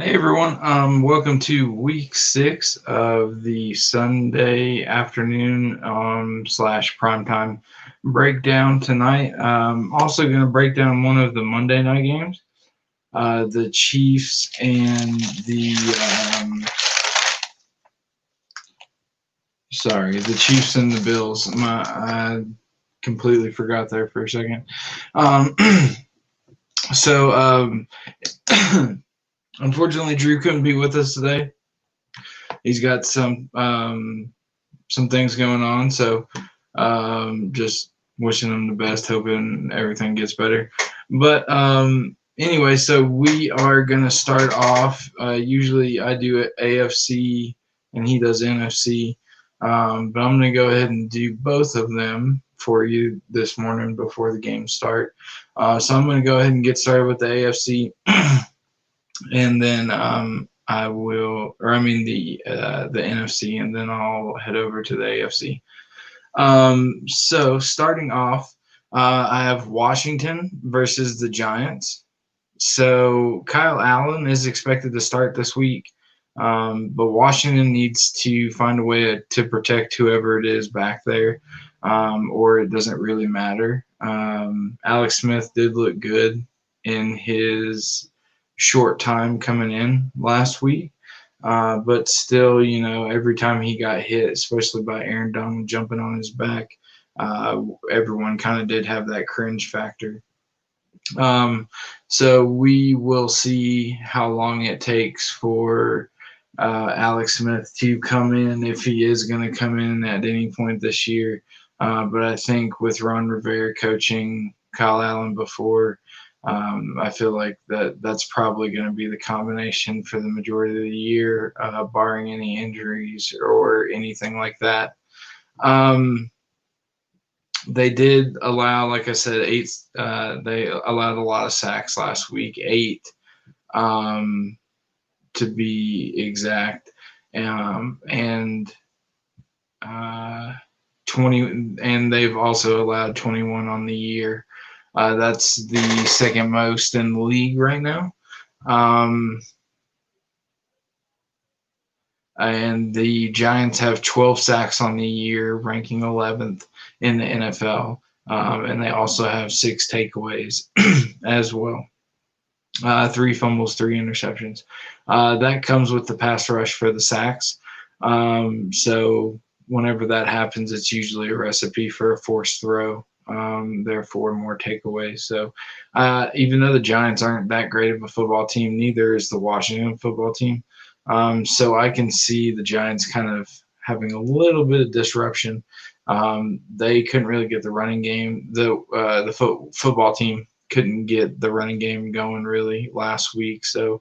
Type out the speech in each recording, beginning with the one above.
Hey everyone, welcome to week 6 of the Sunday afternoon slash primetime breakdown tonight. Also going to break down one of the Monday night games, the Chiefs and the Chiefs and the Bills. I completely forgot there for a second. Um, so, unfortunately, Drew couldn't be with us today. He's got some things going on. So just wishing him the best, hoping everything gets better. But anyway, so we are going to start off. Usually I do AFC and he does NFC. But I'm going to go ahead and do both of them for you this morning before the games start. So I'm going to go ahead and get started with the AFC. And then I will, or I mean the NFC, and then I'll head over to the AFC. So starting off, I have Washington versus the Giants. So Kyle Allen is expected to start this week, but Washington needs to find a way to protect whoever it is back there, or it doesn't really matter. Alex Smith did look good in his short time coming in last week. But still, every time he got hit, especially by Aaron Donald jumping on his back, everyone kind of did have that cringe factor. Um, so we will see how long it takes for Alex Smith to come in, if he is going to come in at any point this year. But I think with Ron Rivera coaching Kyle Allen before, I feel like that's probably going to be the combination for the majority of the year, barring any injuries or anything like that. Um, they did allow, like I said, eight. They allowed a lot of sacks last week, eight um, to be exact, and 20. And they've also allowed 21 on the year. That's the second most in the league right now. Um, and the Giants have 12 sacks on the year, ranking 11th in the NFL. And they also have 6 takeaways as well. 3 fumbles, 3 interceptions. That comes with the pass rush for the sacks. So whenever that happens, it's usually a recipe for a forced throw. Therefore, more takeaways. So even though the Giants aren't that great of a football team, neither is the Washington football team. So I can see the Giants kind of having a little bit of disruption. They couldn't really get the running game. The football team couldn't get the running game going really last week. So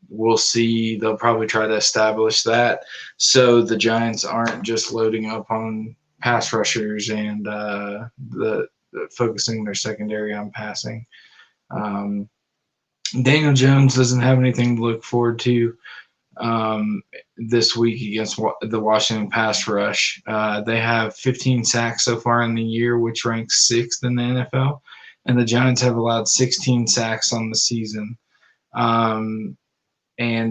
we'll see. They'll probably try to establish that so the Giants aren't just loading up on pass rushers and the focusing their secondary on passing. Um, Daniel Jones doesn't have anything to look forward to this week against the Washington pass rush. They have 15 sacks so far in the year, which ranks 6th in the NFL, and the Giants have allowed 16 sacks on the season. And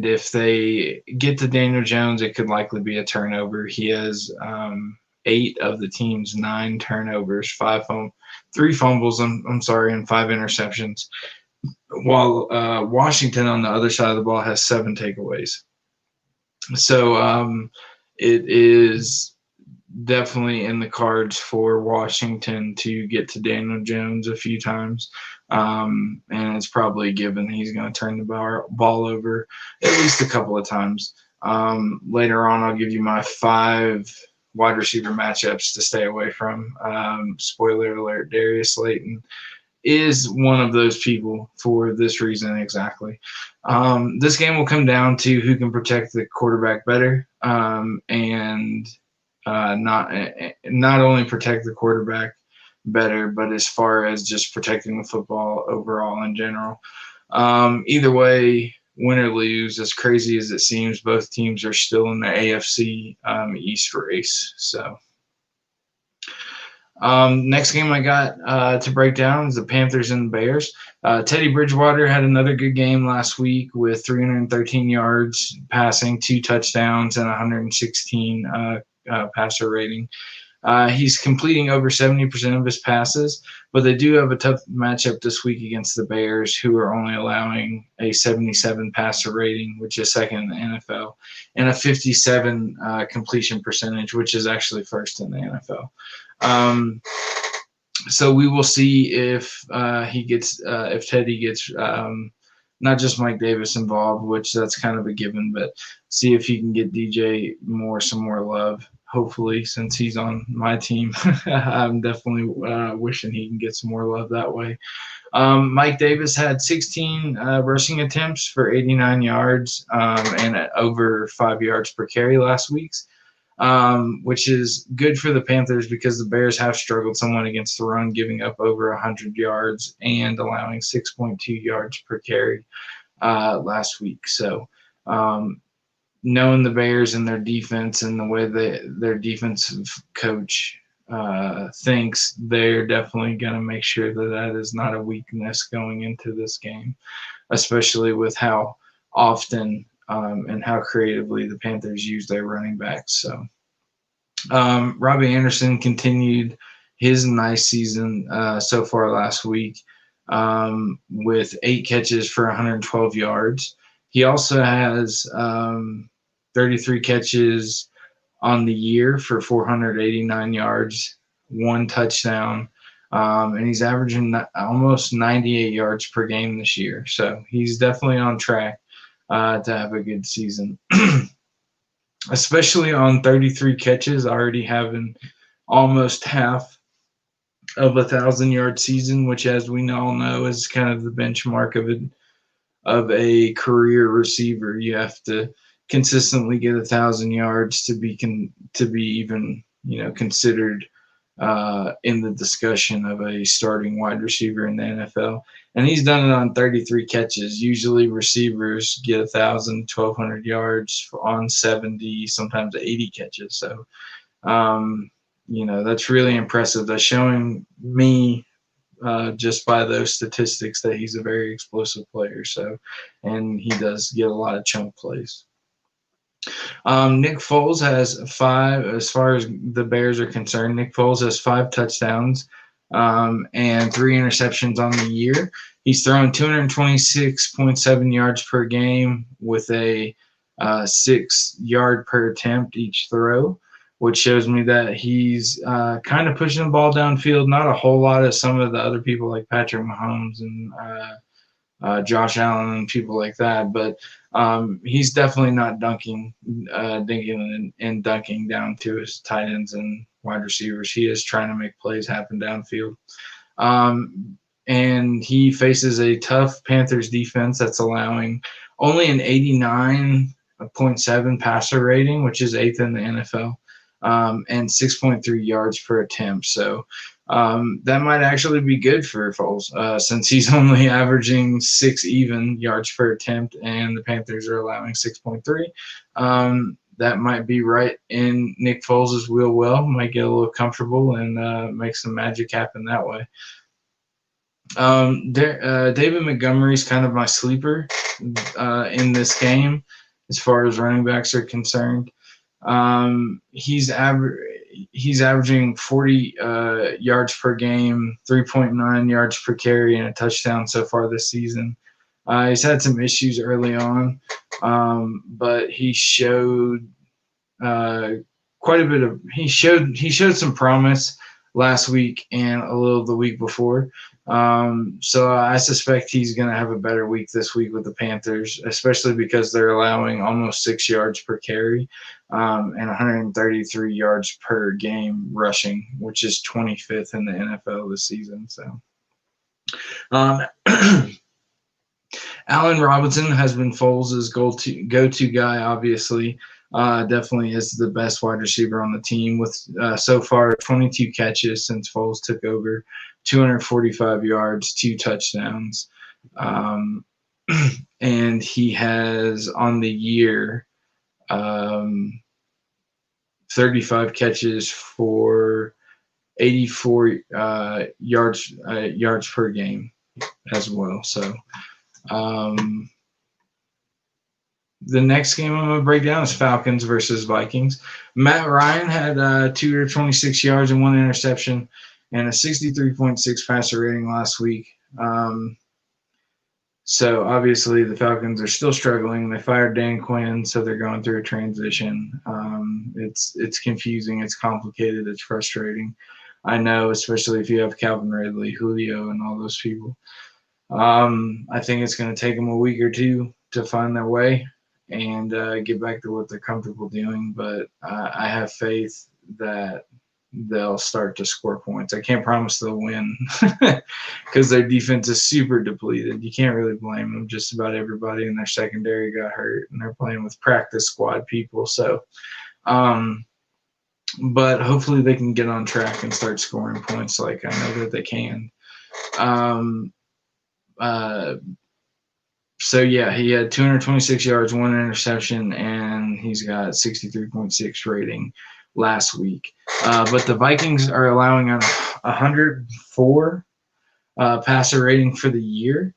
if they get to Daniel Jones, it could likely be a turnover. He has 8 of the team's 9 turnovers, 3 fumbles. I'm sorry, and 5 interceptions. While Washington on the other side of the ball has 7 takeaways. So it is definitely in the cards for Washington to get to Daniel Jones a few times. And it's probably given he's going to turn the ball over at least a couple of times. Later on, I'll give you my 5 wide receiver matchups to stay away from. Spoiler alert, Darius Slayton is one of those people for this reason exactly. This game will come down to who can protect the quarterback better, and not only protect the quarterback better, but as far as just protecting the football overall in general. Either way, win or lose, as crazy as it seems, both teams are still in the AFC East race. So Next game I got to break down is the Panthers and the Bears. Teddy Bridgewater had another good game last week with 313 yards passing, 2 touchdowns, and 116 passer rating. He's completing over 70% of his passes, but they do have a tough matchup this week against the Bears, who are only allowing a 77 passer rating, which is second in the NFL, and a 57 completion percentage, which is actually first in the NFL. So we will see if if Teddy gets not just Mike Davis involved, which that's kind of a given, but see if he can get DJ Moore some more love. Hopefully, since he's on my team, I'm definitely wishing he can get some more love that way. Mike Davis had 16 rushing attempts for 89 yards and over 5 yards per carry last week, which is good for the Panthers because the Bears have struggled somewhat against the run, giving up over 100 yards and allowing 6.2 yards per carry last week. So, knowing the Bears and their defense and the way their defensive coach thinks, they're definitely going to make sure that that is not a weakness going into this game, especially with how often and how creatively the Panthers use their running backs. So Robbie Anderson continued his nice season so far last week with 8 catches for 112 yards. He also has 33 catches on the year for 489 yards, 1 touchdown, and he's averaging almost 98 yards per game this year. So he's definitely on track to have a good season, especially on 33 catches, already having almost half of 1,000-yard season, which, as we all know, is kind of the benchmark of a career receiver. You have to consistently get 1,000 yards to be even considered in the discussion of a starting wide receiver in the NFL. And he's done it on 33 catches. Usually receivers get 1,000, 1,200 yards on 70, sometimes 80 catches. So, that's really impressive. That's showing me just by those statistics that he's a very explosive player. So, and he does get a lot of chunk plays. Nick Foles has 5, as far as the Bears are concerned, Nick Foles has 5 touchdowns and 3 interceptions on the year. He's throwing 226.7 yards per game with a 6 yard per attempt each throw, which shows me that he's kind of pushing the ball downfield. Not a whole lot of some of the other people like Patrick Mahomes and Josh Allen and people like that, but he's definitely not dinking and dunking down to his tight ends and wide receivers. He is trying to make plays happen downfield. And he faces a tough Panthers defense that's allowing only an 89.7 passer rating, which is 8th in the NFL, and 6.3 yards per attempt. So that might actually be good for Foles since he's only averaging 6 even yards per attempt and the Panthers are allowing 6.3. That might be right in Nick Foles' wheel well. Might get a little comfortable and make some magic happen that way. David Montgomery's kind of my sleeper in this game as far as running backs are concerned. He's averaging 40 yards per game, 3.9 yards per carry, and a touchdown so far this season. He's had some issues early on, but he showed quite a bit of he showed some promise last week and a little the week before. So I suspect he's going to have a better week this week with the Panthers, especially because they're allowing almost 6 yards per carry and 133 yards per game rushing, which is 25th in the NFL this season. So, Allen Robinson has been Foles' go-to guy, obviously. Definitely is the best wide receiver on the team with so far 22 catches since Foles took over, 245 yards, 2 touchdowns. And he has on the year 35 catches for 84 yards per game as well. So the next game I'm going to break down is Falcons versus Vikings. Matt Ryan had 226 yards and 1 interception and a 63.6 passer rating last week. So obviously the Falcons are still struggling. They fired Dan Quinn, so they're going through a transition. It's confusing, it's complicated, it's frustrating. I know, especially if you have Calvin Ridley, Julio, and all those people. I think it's going to take them a week or two to find their way and get back to what they're comfortable doing. But I have faith that they'll start to score points. I can't promise they'll win because their defense is super depleted. You can't really blame them. Just about everybody in their secondary got hurt, and they're playing with practice squad people. So, but hopefully they can get on track and start scoring points like I know that they can. So yeah, he had 226 yards, 1 interception, and he's got 63.6 rating last week. But the Vikings are allowing a 104 passer rating for the year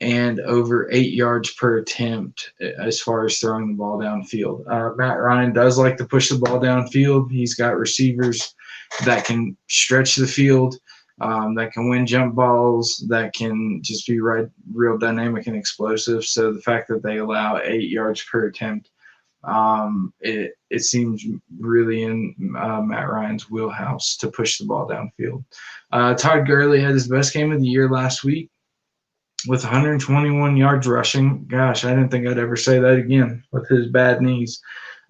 and over 8 yards per attempt as far as throwing the ball downfield. Matt Ryan does like to push the ball downfield. He's got receivers that can stretch the field, that can win jump balls, that can just be real dynamic and explosive. So the fact that they allow 8 yards per attempt, it seems really in Matt Ryan's wheelhouse to push the ball downfield. Todd Gurley had his best game of the year last week with 121 yards rushing. Gosh, I didn't think I'd ever say that again with his bad knees.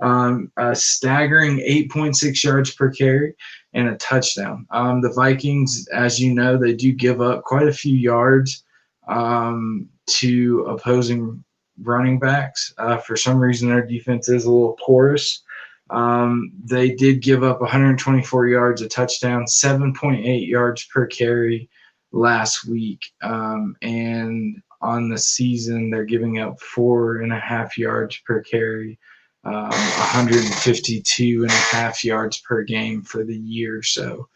A staggering 8.6 yards per carry and a touchdown. The Vikings, as you know, they do give up quite a few yards to opposing running backs. For some reason, their defense is a little porous. They did give up 124 yards, a touchdown, 7.8 yards per carry last week. And on the season, they're giving up 4.5 yards per carry, 152.5 yards per game for the year. So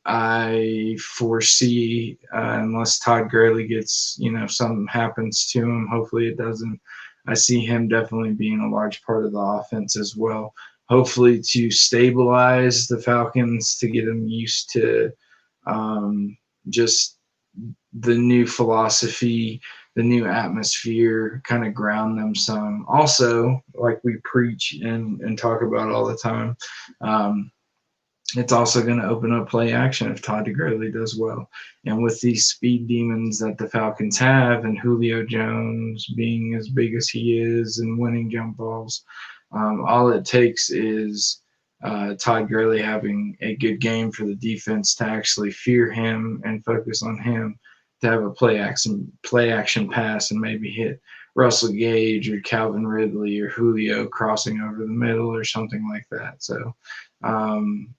I foresee, unless Todd Gurley gets, something happens to him, hopefully it doesn't, I see him definitely being a large part of the offense as well. Hopefully to stabilize the Falcons, to get them used to just the new philosophy, the new atmosphere, kind of ground them some. Also, like we preach and talk about all the time, it's also going to open up play action if Todd Gurley does well. And with these speed demons that the Falcons have, and Julio Jones being as big as he is and winning jump balls, all it takes is Todd Gurley having a good game for the defense to actually fear him and focus on him, to have a play action pass and maybe hit Russell Gage or Calvin Ridley or Julio crossing over the middle or something like that. So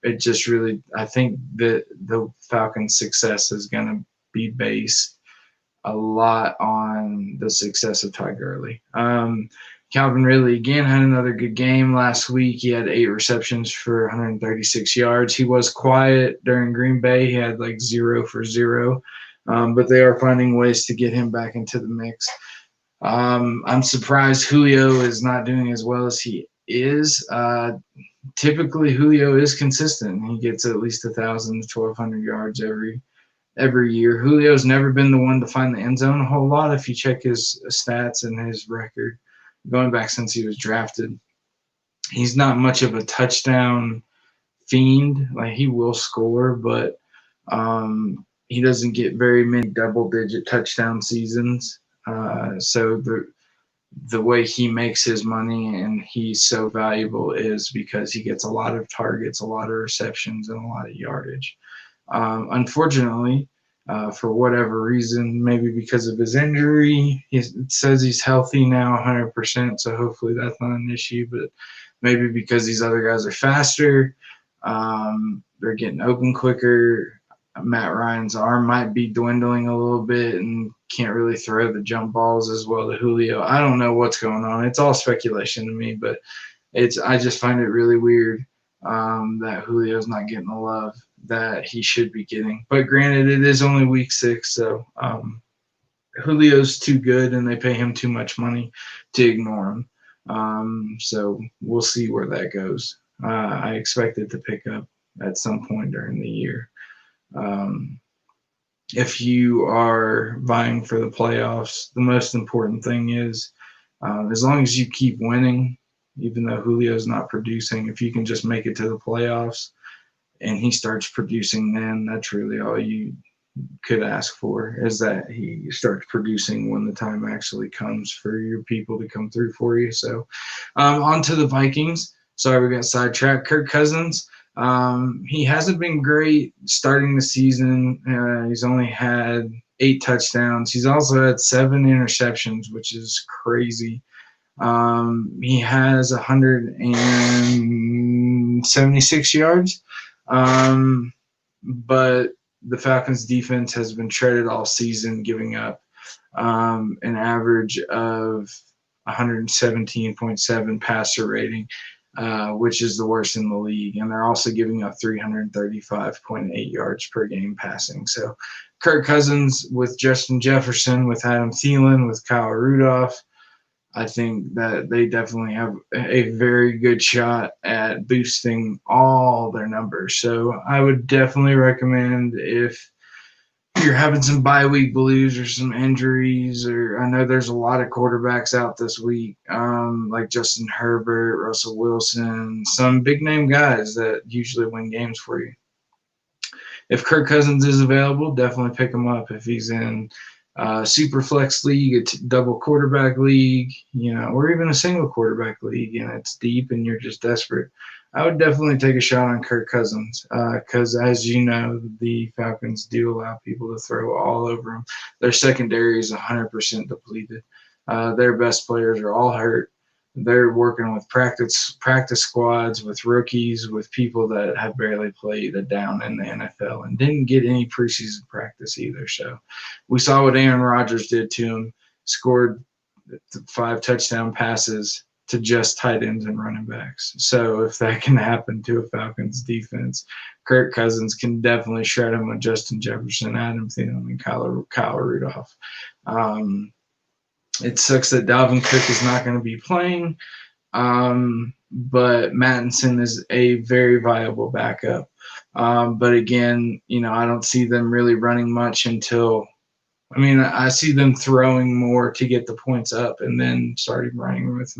it just really, I think that the Falcons' success is going to be based a lot on the success of Todd Gurley. Calvin Ridley, again, had another good game last week. He had 8 receptions for 136 yards. He was quiet during Green Bay. He had like 0 for 0, but they are finding ways to get him back into the mix. I'm surprised Julio is not doing as well as he is. Typically, Julio is consistent. He gets at least 1,000 to 1,200 yards every year. Julio's never been the one to find the end zone a whole lot if you check his stats and his record going back since he was drafted. He's not much of a touchdown fiend. Like, he will score, but he doesn't get very many double-digit touchdown seasons. So the way he makes his money and he's so valuable is because he gets a lot of targets, a lot of receptions, and a lot of yardage. Unfortunately, for whatever reason, maybe because of his injury, it says he's healthy now 100%, so hopefully that's not an issue, but maybe because these other guys are faster, they're getting open quicker. Matt Ryan's arm might be dwindling a little bit and can't really throw the jump balls as well to Julio. I don't know what's going on. It's all speculation to me, but I just find it really weird that Julio's not getting the love that he should be getting. But granted, it is only week 6, so Julio's too good, and they pay him too much money to ignore him. So we'll see where that goes. I expect it to pick up at some point during the year. If you are vying for the playoffs, the most important thing is as long as you keep winning, even though Julio's not producing, if you can just make it to the playoffs and he starts producing, then that's really all you could ask for, is that he starts producing when the time actually comes for your people to come through for you. So on to the Vikings. Sorry, we got sidetracked. Kirk Cousins. He hasn't been great starting the season. He's only had 8 touchdowns. He's also had 7 interceptions, which is crazy. He has 176 yards. But the Falcons defense has been shredded all season, giving up an average of 117.7 passer rating, which is the worst in the league. And they're also giving up 335.8 yards per game passing. So Kirk Cousins with Justin Jefferson, with Adam Thielen, with Kyle Rudolph, I think that they definitely have a very good shot at boosting all their numbers. So I would definitely recommend, if you're having some bye week blues or some injuries, or I know there's a lot of quarterbacks out this week, like Justin Herbert, Russell Wilson, some big name guys that usually win games for you. If Kirk Cousins is available, definitely pick him up. If he's in super flex league, a double quarterback league, or even a single quarterback league, and it's deep and you're just desperate, I would definitely take a shot on Kirk Cousins, because as you know, the Falcons do allow people to throw all over them. Their secondary is 100% depleted. Their best players are all hurt. They're working with practice squads, with rookies, with people that have barely played a down in the NFL and didn't get any preseason practice either. So we saw what Aaron Rodgers did to him, scored 5 touchdown passes to just tight ends and running backs. So if that can happen to a Falcons defense, Kirk Cousins can definitely shred him with Justin Jefferson, Adam Thielen, and Kyle Rudolph. It sucks that Dalvin Cook is not going to be playing, but Mattison is a very viable backup. But again, I don't see them really running much until – I see them throwing more to get the points up and then starting running with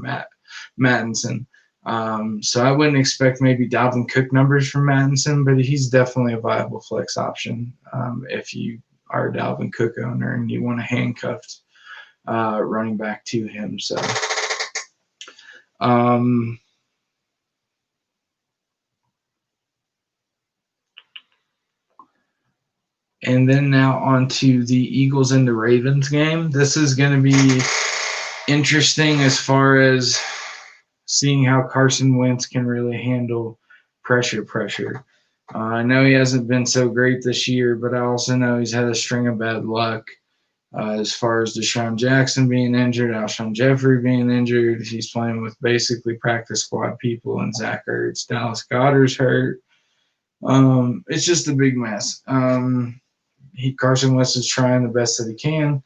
Mattison. So I wouldn't expect maybe Dalvin Cook numbers from Mattison, but he's definitely a viable flex option if you are a Dalvin Cook owner and you want a handcuffed running back to him. So and then now on to the Eagles and the Ravens game. This is going to be interesting as far as seeing how Carson Wentz can really handle pressure. I know he hasn't been so great this year, but I also know he's had a string of bad luck. As far as Deshaun Jackson being injured, Alshon Jeffrey being injured, he's playing with basically practice squad people, and Zach Ertz, Dallas Goedert's hurt. It's just a big mess. Carson Wentz is trying the best that he can,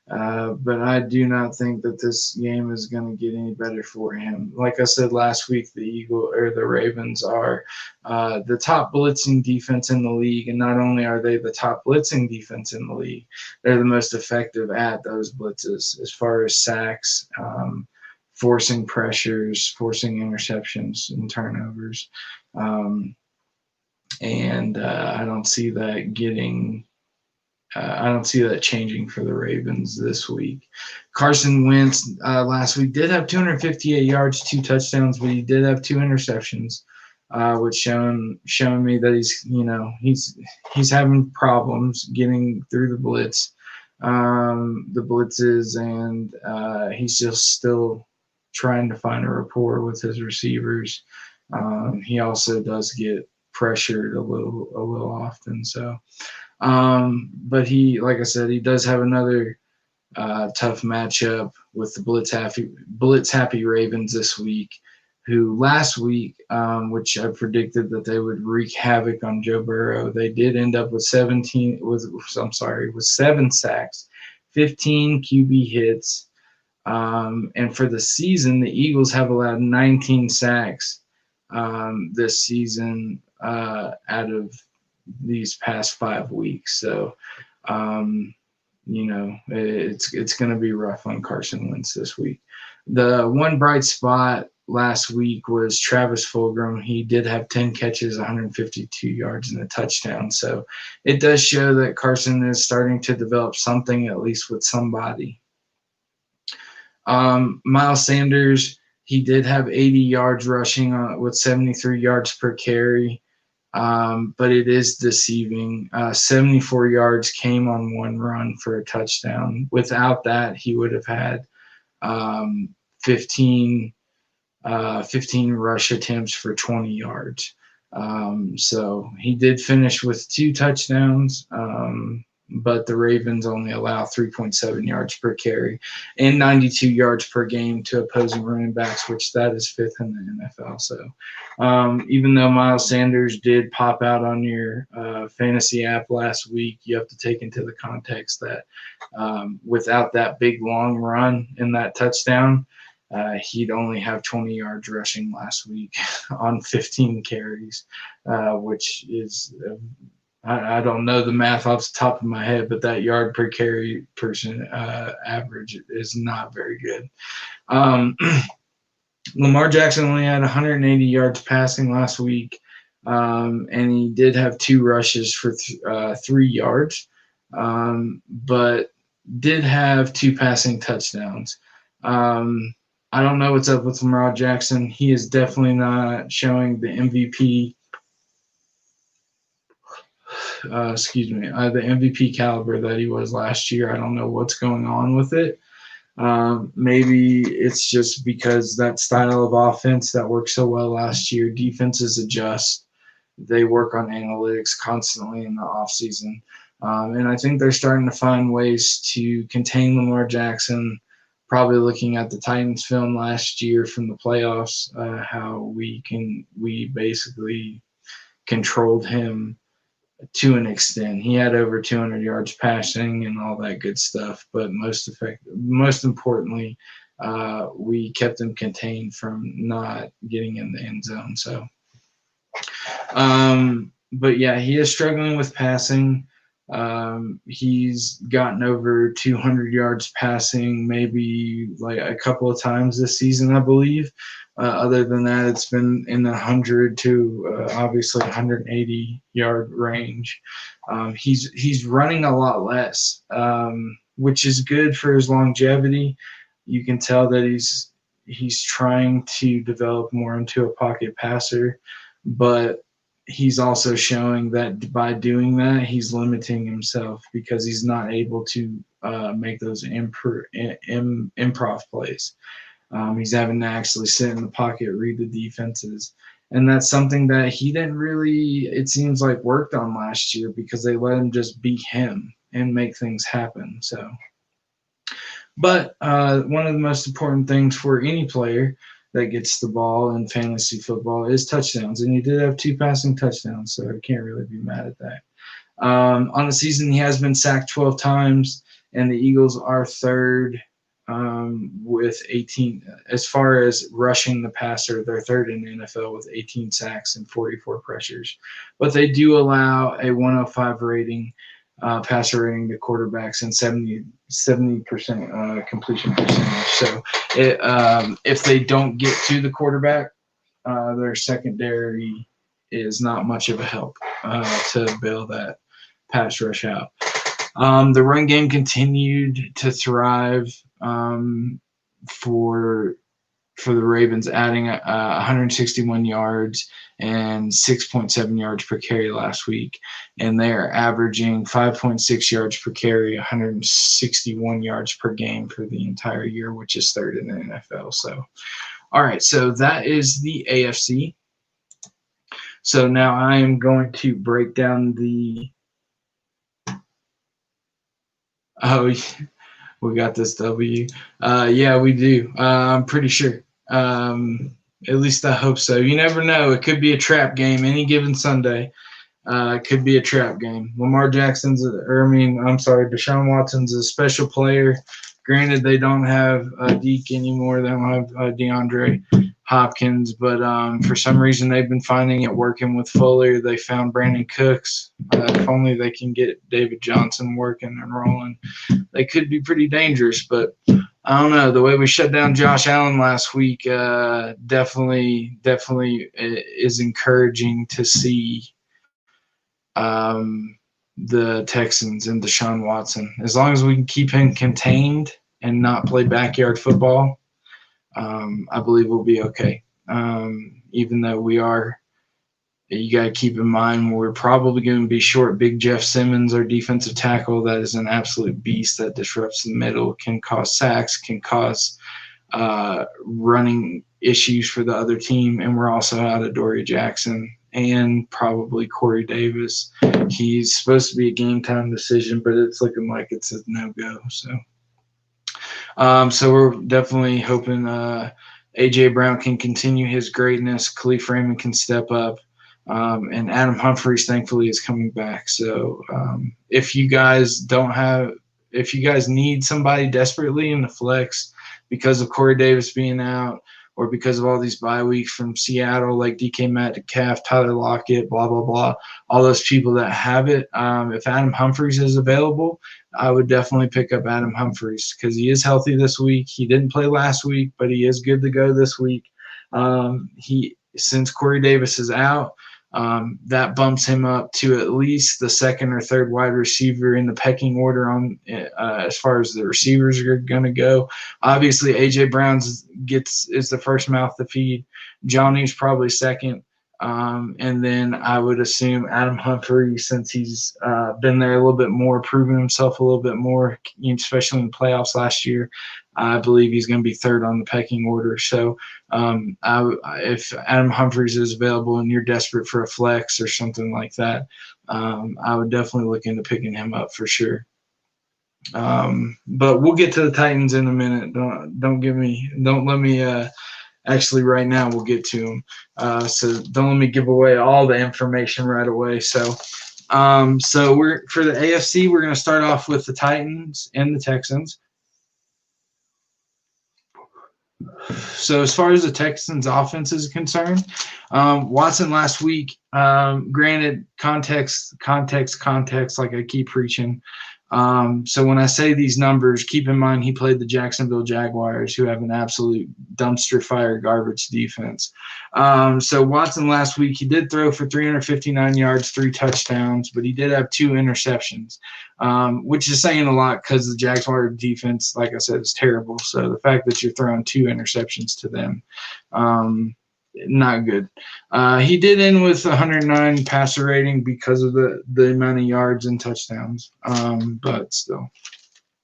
but I do not think that this game is going to get any better for him. Like I said last week, the Ravens are the top blitzing defense in the league, and not only are they the top blitzing defense in the league, they're the most effective at those blitzes as far as sacks, forcing pressures, forcing interceptions and turnovers. And I don't see that changing for the Ravens this week. Carson Wentz last week did have 258 yards, 2 touchdowns, but he did have 2 interceptions, which showing me that he's having problems getting through the blitzes, and he's just still trying to find a rapport with his receivers. He also does get pressured a little often, so. But like I said, he does have another tough matchup with the blitz happy Ravens this week, who last week, which I predicted that they would wreak havoc on Joe Burrow, they did end up with 7 sacks, 15 QB hits. And for the season, the Eagles have allowed 19 sacks this season out of these past 5 weeks. So, it's going to be rough on Carson Wentz this week. The one bright spot last week was Travis Fulgham. He did have 10 catches, 152 yards, and a touchdown. So it does show that Carson is starting to develop something, at least with somebody. Miles Sanders, he did have 80 yards rushing with 73 yards per carry, but it is deceiving. 74 yards came on one run for a touchdown. Without that, he would have had 15 rush attempts for 20 yards. So he did finish with 2 touchdowns, but the Ravens only allow 3.7 yards per carry and 92 yards per game to opposing running backs, which that is 5th in the NFL. So even though Miles Sanders did pop out on your fantasy app last week, you have to take into the context that without that big long run in that touchdown, he'd only have 20 yards rushing last week on 15 carries, which is I don't know the math off the top of my head, but that yard per carry person average is not very good. Lamar Jackson only had 180 yards passing last week, and he did have 2 rushes for 3 yards, but did have 2 passing touchdowns. I don't know what's up with Lamar Jackson. He is definitely not showing the MVP. The MVP caliber that he was last year. I don't know what's going on with it. Maybe it's just because that style of offense that worked so well last year, defenses adjust. They work on analytics constantly in the offseason. And I think they're starting to find ways to contain Lamar Jackson, probably looking at the Titans film last year from the playoffs, how we basically controlled him to an extent. He had over 200 yards passing and all that good stuff, but most importantly, we kept him contained from not getting in the end zone. So, but yeah, he is struggling with passing. He's gotten over 200 yards passing maybe like a couple of times this season, I believe. Other than that, it's been in the 100 to obviously 180 yard range. He's running a lot less, which is good for his longevity. You can tell that he's trying to develop more into a pocket passer, but he's also showing that by doing that, he's limiting himself because he's not able to make those improv plays. He's having to actually sit in the pocket, read the defenses. And that's something that he didn't really, it seems like, worked on last year because they let him just be him and make things happen. So, but one of the most important things for any player that gets the ball in fantasy football is touchdowns. And he did have 2 passing touchdowns, so I can't really be mad at that. On the season, he has been sacked 12 times, and the Eagles are 3rd with 18. As far as rushing the passer, they're 3rd in the NFL with 18 sacks and 44 pressures. But they do allow a 105 rating, passer rating to quarterbacks and 70% completion percentage. So if they don't get to the quarterback, their secondary is not much of a help to bail that pass rush out. The run game continued to thrive for the Ravens, adding 161 yards and 6.7 yards per carry last week. And they're averaging 5.6 yards per carry, 161 yards per game for the entire year, which is 3rd in the NFL. So, all right, so that is the AFC. So now I am going to break down the – we got this W. Yeah, we do. I'm pretty sure. At least I hope so. You never know. It could be a trap game any given Sunday. It could be a trap game. Deshaun Watson's a special player. Granted, they don't have Deke anymore. They don't have DeAndre Hopkins, but for some reason they've been finding it working with Fuller. They found Brandon Cooks. If only they can get David Johnson working and rolling, they could be pretty dangerous. But I don't know. The way we shut down Josh Allen last week definitely is encouraging to see the Texans and Deshaun Watson. As long as we can keep him contained and not play backyard football, I believe we'll be okay. Even though you got to keep in mind we're probably going to be short Big Jeff Simmons, our defensive tackle. That is an absolute beast that disrupts the middle, can cause sacks, can cause running issues for the other team. And we're also out of Dory Jackson and probably Corey Davis. He's supposed to be a game time decision, but it's looking like it's a no-go. So we're definitely hoping A.J. Brown can continue his greatness. Khalif Raymond can step up. And Adam Humphries, thankfully, is coming back. So if you guys need somebody desperately in the flex because of Corey Davis being out or because of all these bye weeks from Seattle, like DK Metcalf, Tyler Lockett, blah, blah, blah, all those people that have it, if Adam Humphries is available, I would definitely pick up Adam Humphries because he is healthy this week. He didn't play last week, but he is good to go this week. Since Corey Davis is out, that bumps him up to at least the second or third wide receiver in the pecking order on as far as the receivers are going to go. Obviously, A.J. Brown is the first mouth to feed. Johnny's probably second. And then I would assume Adam Humphrey, since he's been there a little bit more, proven himself a little bit more, especially in the playoffs last year. I believe he's going to be third on the pecking order. So if Adam Humphries is available and you're desperate for a flex or something like that, I would definitely look into picking him up for sure. But we'll get to the Titans in a minute. Don't let me actually right now we'll get to them. So don't let me give away all the information right away. So we're for the AFC, we're going to start off with the Titans and the Texans. So as far as the Texans offense is concerned, Watson last week, granted context, like I keep preaching. So when I say these numbers, keep in mind he played the Jacksonville Jaguars, who have an absolute dumpster fire garbage defense. So Watson last week, he did throw for 359 yards, 3 touchdowns, but he did have 2 interceptions, which is saying a lot because the Jaguars defense, like I said, is terrible. So the fact that you're throwing 2 interceptions to them, not good. He did end with 109 passer rating because of the amount of yards and touchdowns, but still,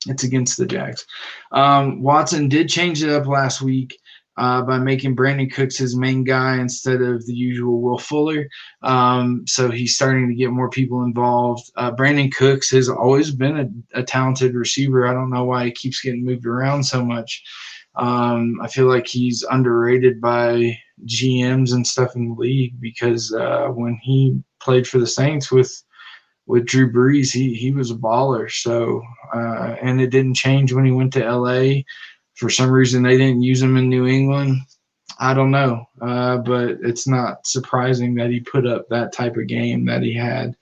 it's against the Jags. Watson did change it up last week by making Brandon Cooks his main guy instead of the usual Will Fuller. So he's starting to get more people involved. Brandon Cooks has always been a talented receiver. I don't know why he keeps getting moved around so much. I feel like he's underrated by GMs and stuff in the league because when he played for the Saints with Drew Brees, he was a baller. So and it didn't change when he went to LA. For some reason, they didn't use him in New England. I don't know, but it's not surprising that he put up that type of game that he had.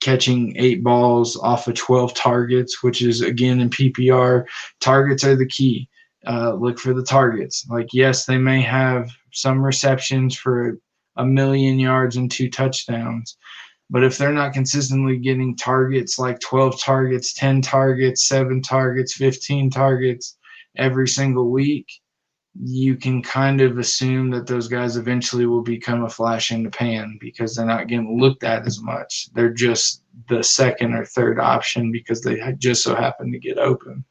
Catching 8 balls off of 12 targets, which is, again, in PPR, targets are the key. Look for the targets. Like, yes, they may have some receptions for 1,000,000 yards and 2 touchdowns, but if they're not consistently getting targets like 12 targets, 10 targets, 7 targets, 15 targets every single week, you can kind of assume that those guys eventually will become a flash in the pan because they're not getting looked at as much. They're just the second or third option because they just so happen to get open.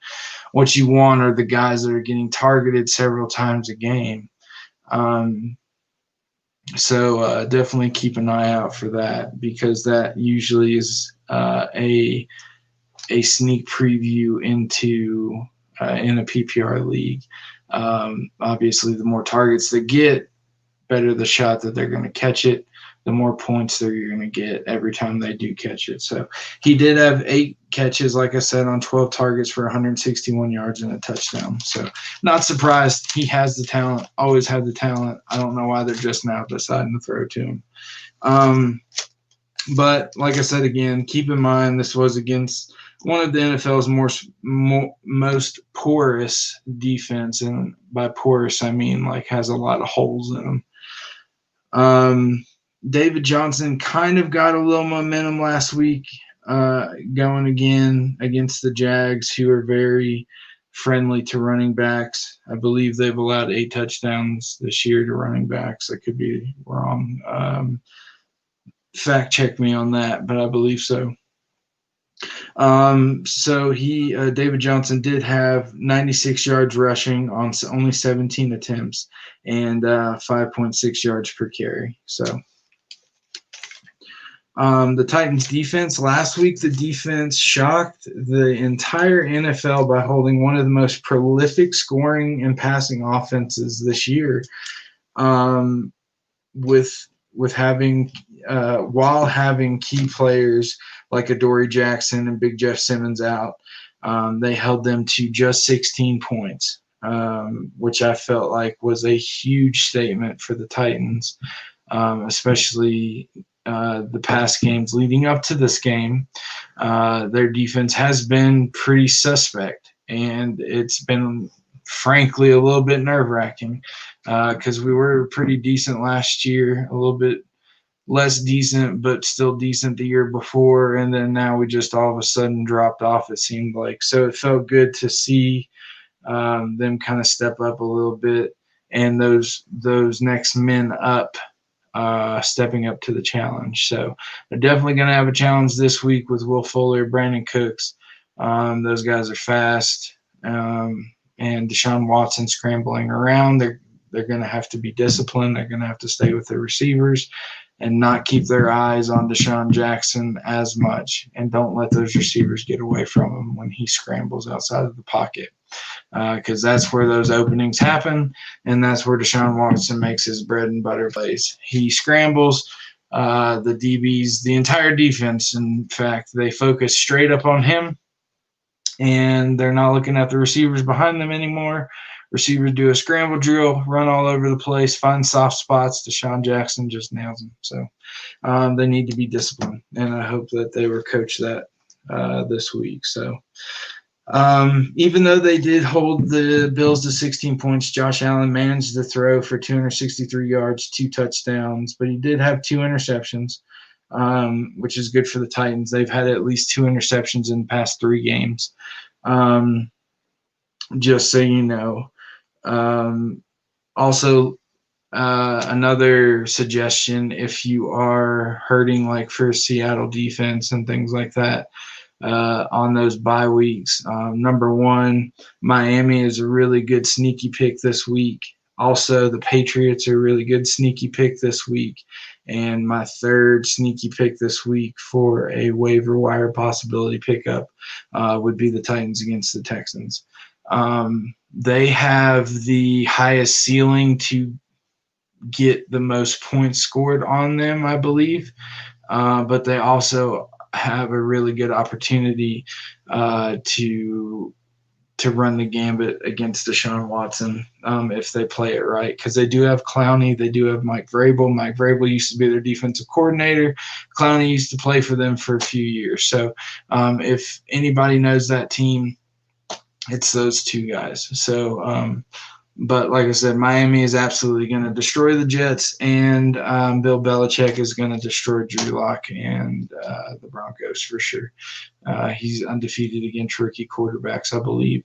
What you want are the guys that are getting targeted several times a game. So definitely keep an eye out for that because that usually is a sneak preview into in a PPR league. Obviously, the more targets they get, better the shot that they're going to catch it, the more points they're going to get every time they do catch it. So he did have 8 catches, like I said, on 12 targets for 161 yards and a touchdown. So not surprised. He has the talent, always had the talent. I don't know why they're just now deciding to throw to him. But like I said, again, keep in mind this was against one of the NFL's most porous defense. And by porous, I mean like has a lot of holes in them. David Johnson kind of got a little momentum last week, going again against the Jags, who are very friendly to running backs. I believe they've allowed 8 touchdowns this year to running backs. I could be wrong. Fact check me on that, but I believe so. So David Johnson did have 96 yards rushing on only 17 attempts and 5.6 yards per carry. So the Titans defense last week, the defense shocked the entire NFL by holding one of the most prolific scoring and passing offenses this year, with having while having key players like Adoree Jackson and Big Jeff Simmons out. They held them to just 16 points, which I felt like was a huge statement for the Titans, especially the past games leading up to this game. Their defense has been pretty suspect, and it's been, frankly, a little bit nerve-wracking because we were pretty decent last year, a little bit less decent, but still decent the year before, and then now we just all of a sudden dropped off, it seemed like. So it felt good to see them kind of step up a little bit, and those next men up stepping up to the challenge. So they're definitely going to have a challenge this week with Will Fuller, Brandon Cooks. Those guys are fast, and Deshaun Watson scrambling around. They're going to have to be disciplined. They're going to have to stay with their receivers and not keep their eyes on Deshaun Jackson as much, and don't let those receivers get away from him when he scrambles outside of the pocket, because that's where those openings happen, and that's where Deshaun Watson makes his bread and butter plays. He scrambles. The DBs, the entire defense, in fact, they focus straight up on him, and they're not looking at the receivers behind them anymore. Receivers do a scramble drill, run all over the place, find soft spots. Deshaun Jackson just nails them. So they need to be disciplined, and I hope that they were coached that this week. So even though they did hold the Bills to 16 points, Josh Allen managed to throw for 263 yards, 2 touchdowns, but he did have 2 interceptions, which is good for the Titans. They've had at least 2 interceptions in the past 3 games, just so you know. Also, another suggestion, if you are hurting like for Seattle defense and things like that on those bye weeks, number 1, Miami is a really good sneaky pick this week. Also, the Patriots are a really good sneaky pick this week. And my 3rd sneaky pick this week for a waiver wire possibility pickup would be the Titans against the Texans. They have the highest ceiling to get the most points scored on them, I believe, but they also have a really good opportunity to run the gambit against Deshaun Watson if they play it right, because they do have Clowney, they do have Mike Vrabel. Mike Vrabel used to be their defensive coordinator. Clowney used to play for them for a few years. So if anybody knows that team, it's those 2 guys. So, but like I said, Miami is absolutely going to destroy the Jets, and Bill Belichick is going to destroy Drew Lock and the Broncos for sure. He's undefeated against rookie quarterbacks, I believe.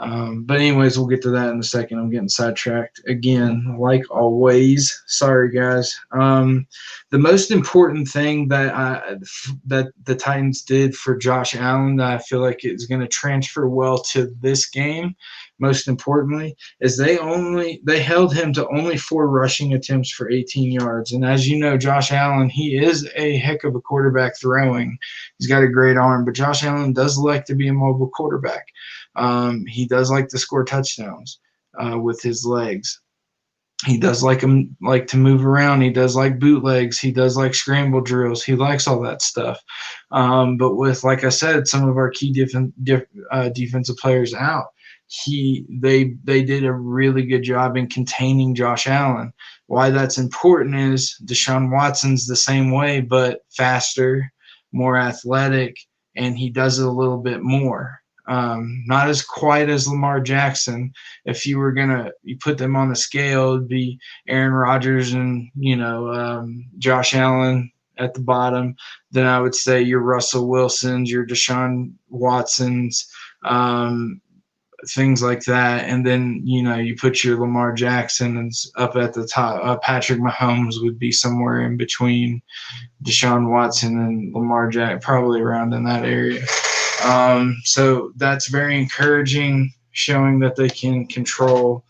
But anyways, we'll get to that in a second. I'm getting sidetracked again, like always. Sorry, guys. The most important thing that the Titans did for Josh Allen that I feel like is going to transfer well to this game, most importantly, is they held him to only 4 rushing attempts for 18 yards. And as you know, Josh Allen, he is a heck of a quarterback throwing. He's got a great arm, but Josh Allen does like to be a mobile quarterback. He does like to score touchdowns. with his legs. He does like to move around. He does like bootlegs. He does like scramble drills. He likes all that stuff. But with, like I said, some of our key defensive players out, they did a really good job in containing Josh Allen. Why that's important is Deshaun Watson's the same way, but faster, more athletic, and he does it a little bit more. Not as quite as Lamar Jackson. If you were you put them on the scale, it'd be Aaron Rodgers and Josh Allen at the bottom. Then I would say your Russell Wilsons, your Deshaun Watsons, things like that. And then you put your Lamar Jacksons up at the top. Patrick Mahomes would be somewhere in between Deshaun Watson and Lamar Jackson, probably around in that area. So that's very encouraging, showing that they can control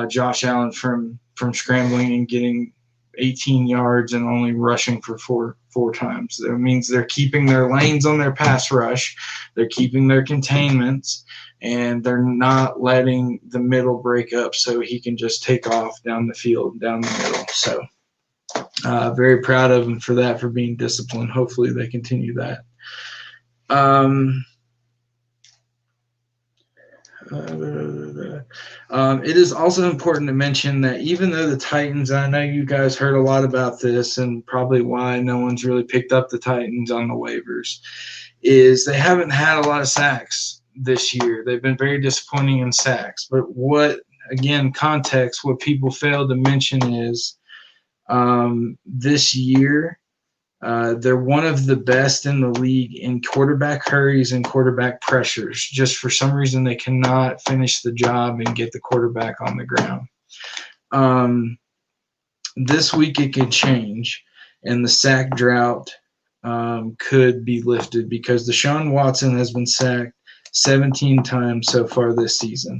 Josh Allen from scrambling and getting 18 yards and only rushing for four times. That means they're keeping their lanes on their pass rush, they're keeping their containments, and they're not letting the middle break up so he can just take off down the field, down the middle. So very proud of him for that, for being disciplined. Hopefully they continue that. It is also important to mention that even though the Titans, I know you guys heard a lot about this and probably why no one's really picked up the Titans on the waivers, is they haven't had a lot of sacks this year. They've been very disappointing in sacks. But context, what people fail to mention is this year, they're one of the best in the league in quarterback hurries and quarterback pressures. Just for some reason, they cannot finish the job and get the quarterback on the ground. This week it could change, and the sack drought could be lifted because Deshaun Watson has been sacked 17 times so far this season,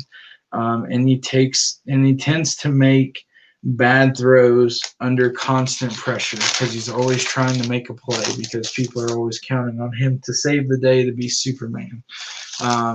and he tends to make bad throws under constant pressure because he's always trying to make a play because people are always counting on him to save the day, to be Superman.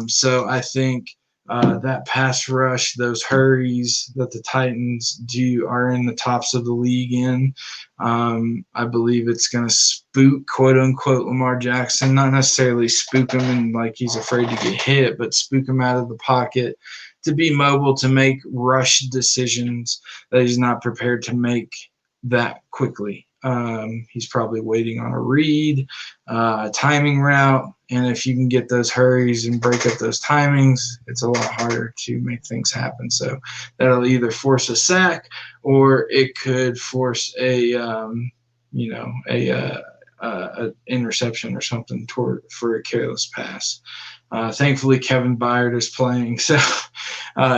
So I think that pass rush, those hurries that the Titans do are in the tops of the league in. I believe it's going to spook, quote unquote, Lamar Jackson, not necessarily spook him and like he's afraid to get hit, but spook him out of the pocket, to be mobile, to make rush decisions that he's not prepared to make that quickly. He's probably waiting on a read, a timing route, and if you can get those hurries and break up those timings, it's a lot harder to make things happen. So that'll either force a sack or it could force a interception or something for a careless pass. Thankfully, Kevin Byard is playing, so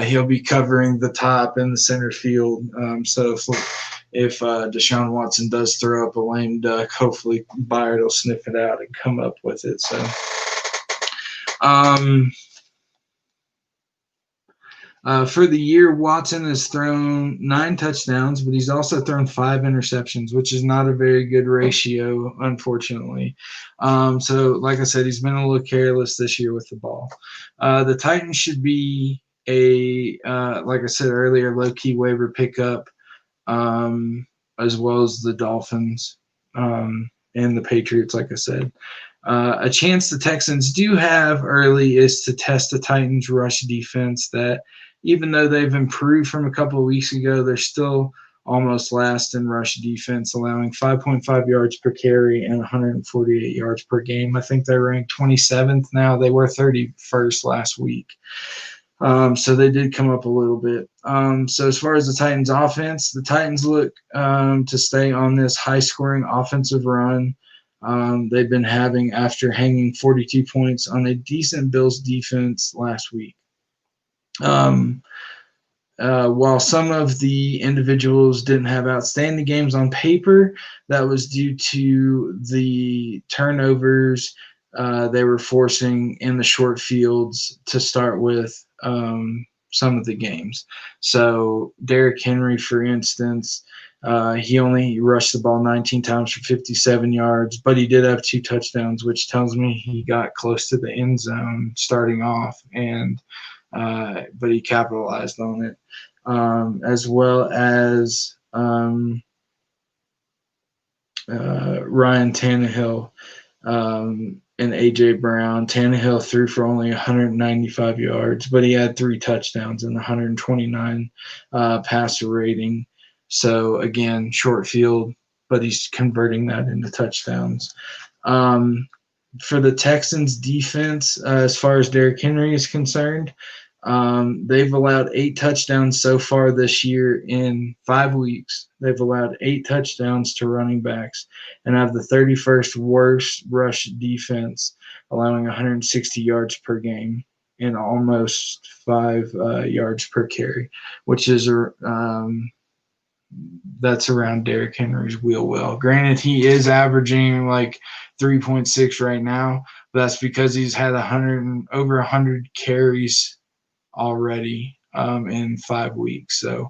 he'll be covering the top and the center field. So if Deshaun Watson does throw up a lame duck, hopefully Byard will sniff it out and come up with it. So, for the year, Watson has thrown 9 touchdowns, but he's also thrown 5 interceptions, which is not a very good ratio, unfortunately. So, like I said, he's been a little careless this year with the ball. The Titans should be like I said earlier, low-key waiver pickup, as well as the Dolphins and the Patriots, like I said. A chance the Texans do have early is to test the Titans' rush defense that, even though they've improved from a couple of weeks ago, they're still almost last in rush defense, allowing 5.5 yards per carry and 148 yards per game. I think they're ranked 27th now. They were 31st last week. So they did come up a little bit. So as far as the Titans offense, the Titans look to stay on this high-scoring offensive run they've been having after hanging 42 points on a decent Bills defense last week. While some of the individuals didn't have outstanding games on paper, that was due to the turnovers they were forcing in the short fields to start with some of the games. So Derrick Henry, for instance, he only rushed the ball 19 times for 57 yards, but he did have 2 touchdowns, which tells me he got close to the end zone starting off. And but he capitalized on it, as well as Ryan Tannehill and A.J. Brown. Tannehill threw for only 195 yards, but he had 3 touchdowns and 129 passer rating. So, again, short field, but he's converting that into touchdowns. For the Texans defense, as far as Derrick Henry is concerned, they've allowed 8 touchdowns so far this year in 5 weeks. They've allowed 8 touchdowns to running backs and have the 31st worst rush defense, allowing 160 yards per game and almost 5 yards per carry, which is that's around Derrick Henry's wheel well. Granted, he is averaging like 3.6 right now, but that's because he's had over 100 carries already in 5 weeks. So,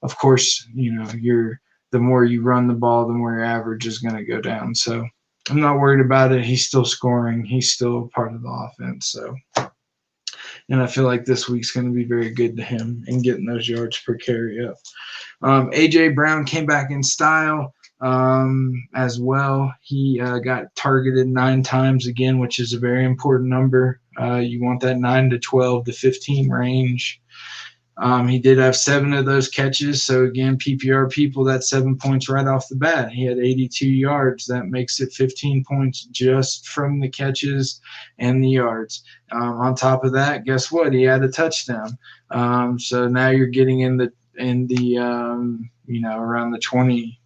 of course, the more you run the ball, the more your average is going to go down. So, I'm not worried about it. He's still scoring. He's still part of the offense. So, and I feel like this week's going to be very good to him in getting those yards per carry up. A.J. Brown came back in style as well. He got targeted 9 times again, which is a very important number. You want that 9 to 12 to 15 range. He did have 7 of those catches. So, again, PPR people, that's 7 points right off the bat. He had 82 yards. That makes it 15 points just from the catches and the yards. On top of that, guess what? He had a touchdown. So now you're getting in the around the 20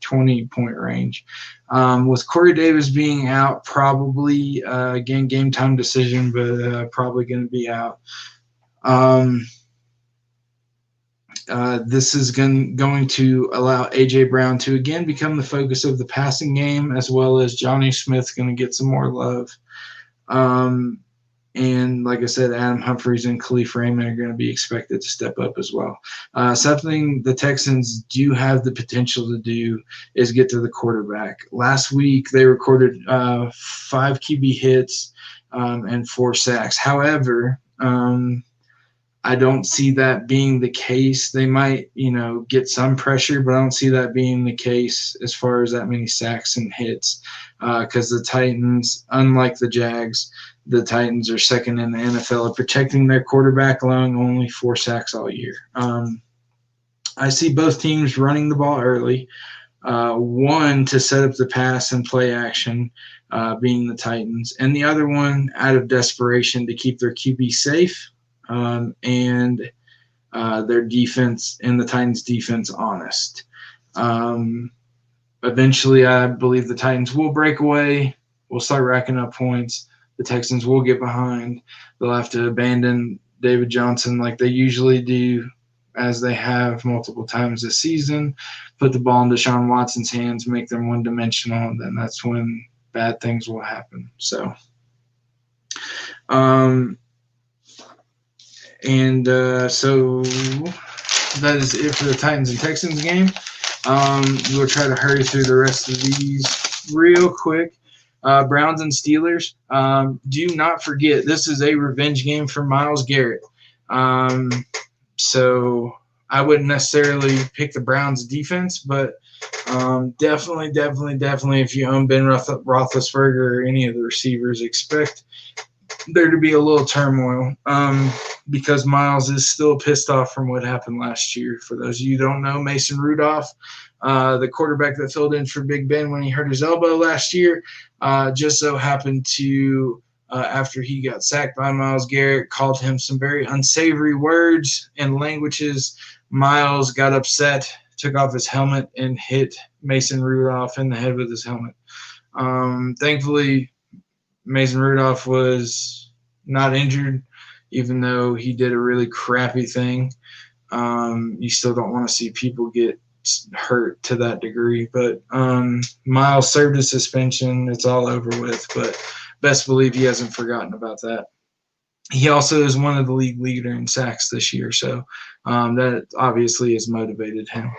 point range. With Corey Davis being out, probably, again, game time decision, but probably going to be out. This is going to allow A.J. Brown to, again, become the focus of the passing game, as well as Johnny Smith's going to get some more love. And like I said, Adam Humphries and Khalif Raymond are going to be expected to step up as well. Something the Texans do have the potential to do is get to the quarterback. Last week, they recorded 5 QB hits and 4 sacks. However, I don't see that being the case. They might, get some pressure, but I don't see that being the case as far as that many sacks and hits, because the Titans, unlike the Jags, the Titans are second in the NFL at protecting their quarterback, allowing only 4 sacks all year. I see both teams running the ball early. One to set up the pass and play action, being the Titans, and the other one out of desperation to keep their QB safe. And their defense and the Titans' defense honest. Eventually, I believe the Titans will break away. We'll start racking up points. The Texans will get behind. They'll have to abandon David Johnson like they usually do, as they have multiple times this season, put the ball in Deshaun Watson's hands, make them one-dimensional, and then that's when bad things will happen. So, so that is it for the Titans and Texans game. We'll try to hurry through the rest of these real quick. Browns and Steelers. Do not forget, this is a revenge game for Myles Garrett. So I wouldn't necessarily pick the Browns defense, but definitely, if you own Ben Roethlisberger or any of the receivers, expect there to be a little turmoil, because Myles is still pissed off from what happened last year. For those of you who don't know, Mason Rudolph, the quarterback that filled in for Big Ben when he hurt his elbow last year, just so happened to, after he got sacked by Myles Garrett, called him some very unsavory words and languages. Myles got upset, took off his helmet, and hit Mason Rudolph in the head with his helmet. Thankfully, Mason Rudolph was not injured, even though he did a really crappy thing. You still don't want to see people get hurt to that degree. But Myles served his suspension. It's all over with. But best believe he hasn't forgotten about that. He also is one of the league leader in sacks this year. So that obviously has motivated him.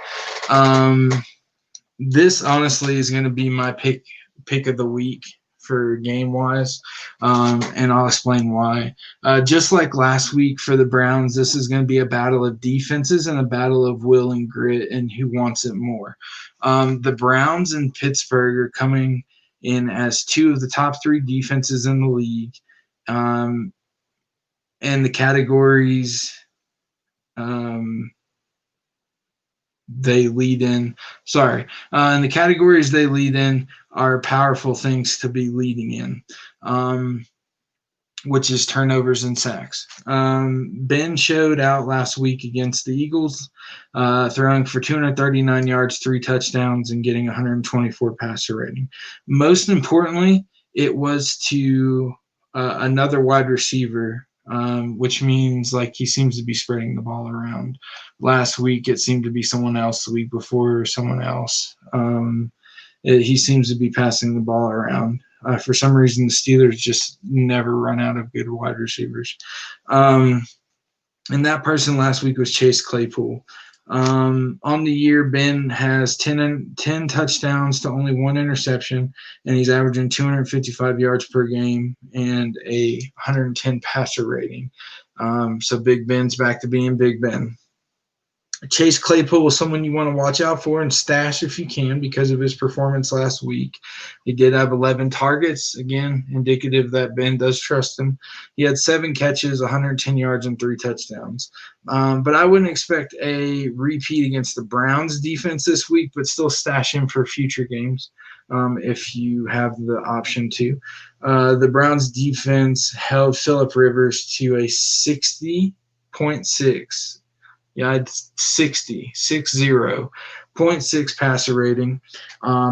This honestly is going to be my pick of the week for game-wise, and I'll explain why. Just like last week for the Browns, this is going to be a battle of defenses and a battle of will and grit and who wants it more. The Browns and Pittsburgh are coming in as two of the top 3 defenses in the league. And the categories they lead in. And the categories they lead in are powerful things to be leading in, which is turnovers and sacks. Ben showed out last week against the Eagles, throwing for 239 yards, 3 touchdowns, and getting 124 passer rating. Most importantly, it was to another wide receiver, which means like he seems to be spreading the ball around. Last week it seemed to be someone else. The week before someone else. He seems to be passing the ball around. For some reason, the Steelers just never run out of good wide receivers. And that person last week was Chase Claypool. On the year, Ben has 10 touchdowns to only 1 interception, and he's averaging 255 yards per game and a 110 passer rating. So Big Ben's back to being Big Ben. Chase Claypool is someone you want to watch out for and stash if you can because of his performance last week. He did have 11 targets, again, indicative that Ben does trust him. He had 7 catches, 110 yards, and 3 touchdowns. But I wouldn't expect a repeat against the Browns defense this week, but still stash him for future games if you have the option to. The Browns defense held Phillip Rivers to a 60.6. Yeah, it's 60.6 passer rating.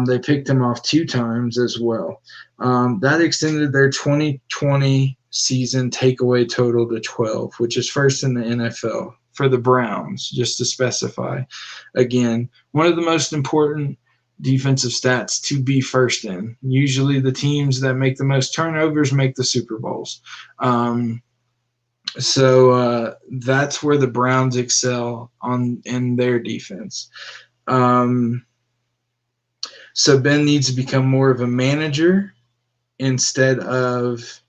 They picked him off 2 times as well. That extended their 2020 season takeaway total to 12, which is first in the NFL for the Browns, just to specify. Again, one of the most important defensive stats to be first in. Usually the teams that make the most turnovers make the Super Bowls. So that's where the Browns excel in their defense. So Ben needs to become more of a manager instead of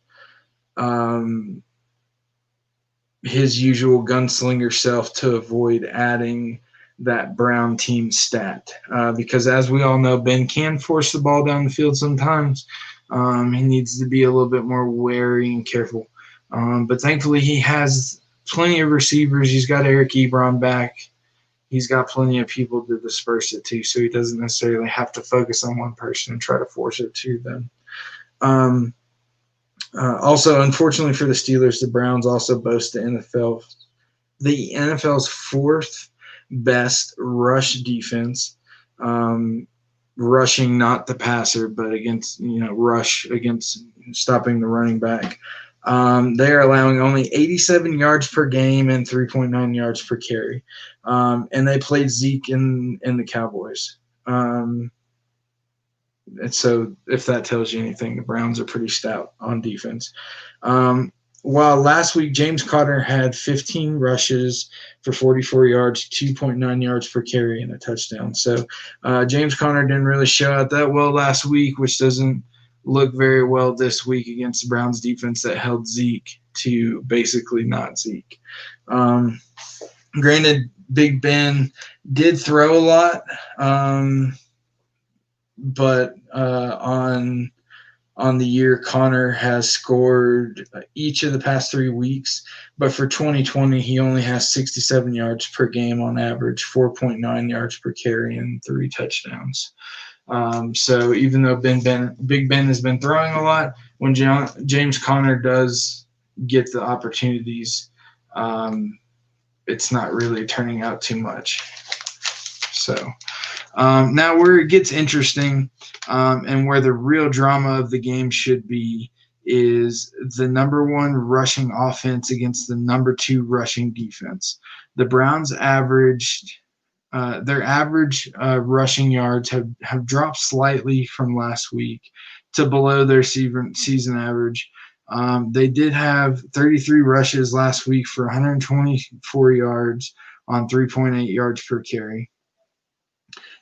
his usual gunslinger self to avoid adding that Brown team stat. Because as we all know, Ben can force the ball down the field sometimes. He needs to be a little bit more wary and careful. But thankfully, he has plenty of receivers. He's got Eric Ebron back. He's got plenty of people to disperse it to, so he doesn't necessarily have to focus on one person and try to force it to them. Also, unfortunately for the Steelers, the Browns also boast the NFL's 4th best rush defense, rushing not the passer, but against rush against stopping the running back. They are allowing only 87 yards per game and 3.9 yards per carry. And they played Zeke in the Cowboys. And so if that tells you anything, the Browns are pretty stout on defense. While last week James Conner had 15 rushes for 44 yards, 2.9 yards per carry, and a touchdown. So James Conner didn't really show out that well last week, which doesn't look very well this week against the Browns defense that held Zeke to basically not Zeke. Granted, Big Ben did throw a lot, but on the year, Conner has scored each of the past 3 weeks. But for 2020, he only has 67 yards per game on average, 4.9 yards per carry, and 3 touchdowns. So even though Big Ben has been throwing a lot, when James Conner does get the opportunities, it's not really turning out too much. So now where it gets interesting and where the real drama of the game should be is the number 1 rushing offense against the number 2 rushing defense. The Browns averaged their average rushing yards have dropped slightly from last week to below their season average. They did have 33 rushes last week for 124 yards on 3.8 yards per carry.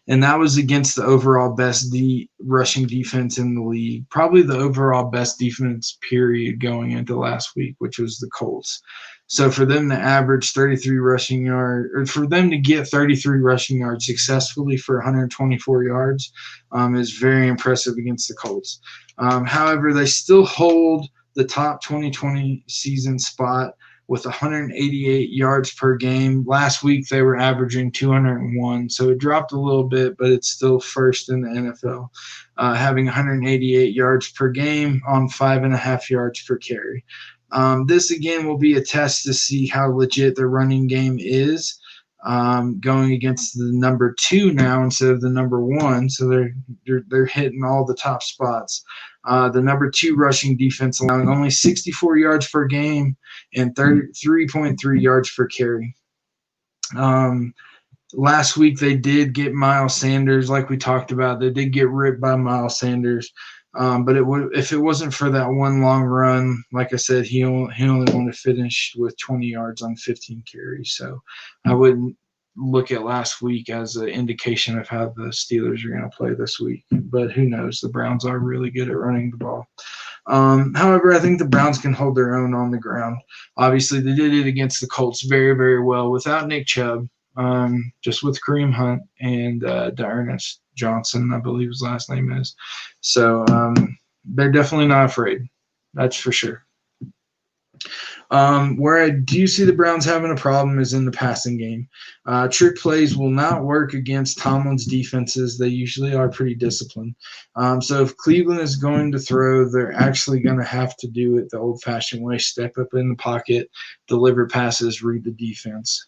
and that was against the overall best rushing defense in the league, probably the overall best defense period going into last week, which was the Colts. So for them to average 33 rushing yards, or for them to get 33 rushing yards successfully for 124 yards, is very impressive against the Colts. However, they still hold the top 2020 season spot with 188 yards per game. Last week they were averaging 201, so it dropped a little bit, but it's still first in the NFL, having 188 yards per game on 5.5 yards per carry. This again will be a test to see how legit their running game is, going against the number 2 now instead of the number 1. So they're hitting all the top spots. The number 2 rushing defense allowing only 64 yards per game and 33.3 yards per carry. Last week they did get Miles Sanders, like we talked about. They did get ripped by Miles Sanders. But if it wasn't for that one long run, like I said, he only wanted to finish with 20 yards on 15 carries. So I wouldn't look at last week as an indication of how the Steelers are going to play this week. But who knows? The Browns are really good at running the ball. However, I think the Browns can hold their own on the ground. Obviously, they did it against the Colts very, very well without Nick Chubb, just with Kareem Hunt and D'Ernest Johnson, I believe his last name is. So they're definitely not afraid. That's for sure. Where I do see the Browns having a problem is in the passing game. Trick plays will not work against Tomlin's defenses. They usually are pretty disciplined. So if Cleveland is going to throw, they're actually going to have to do it the old-fashioned way, step up in the pocket, deliver passes, read the defense,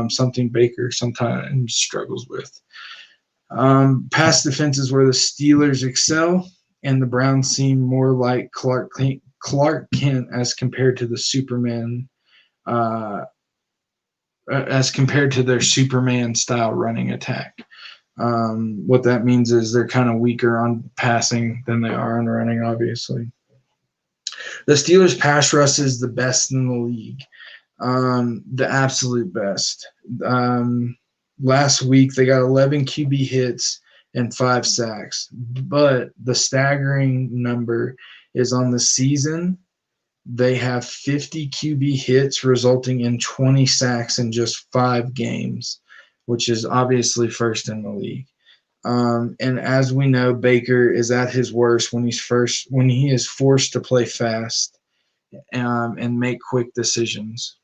something Baker sometimes struggles with. Pass defense is where the Steelers excel, and the Browns seem more like Clark Kent as compared to the Superman, as compared to their Superman-style running attack. What that means is they're kind of weaker on passing than they are on running, obviously. The Steelers' pass rush is the best in the league, the absolute best. Last week, they got 11 QB hits and 5 sacks. But the staggering number is on the season, they have 50 QB hits, resulting in 20 sacks in just 5 games, which is obviously first in the league. And as we know, Baker is at his worst when he is forced to play fast and make quick decisions.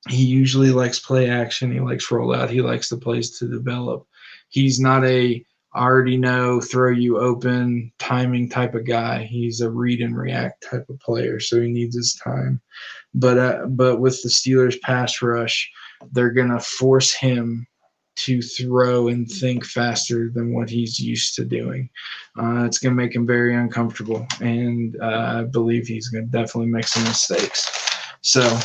He usually likes play action. He likes rollout. He likes the plays to develop. He's not a already know, throw you open, timing type of guy. He's a read and react type of player, so he needs his time. But with the Steelers' pass rush, they're going to force him to throw and think faster than what he's used to doing. It's going to make him very uncomfortable, and I believe he's going to definitely make some mistakes. So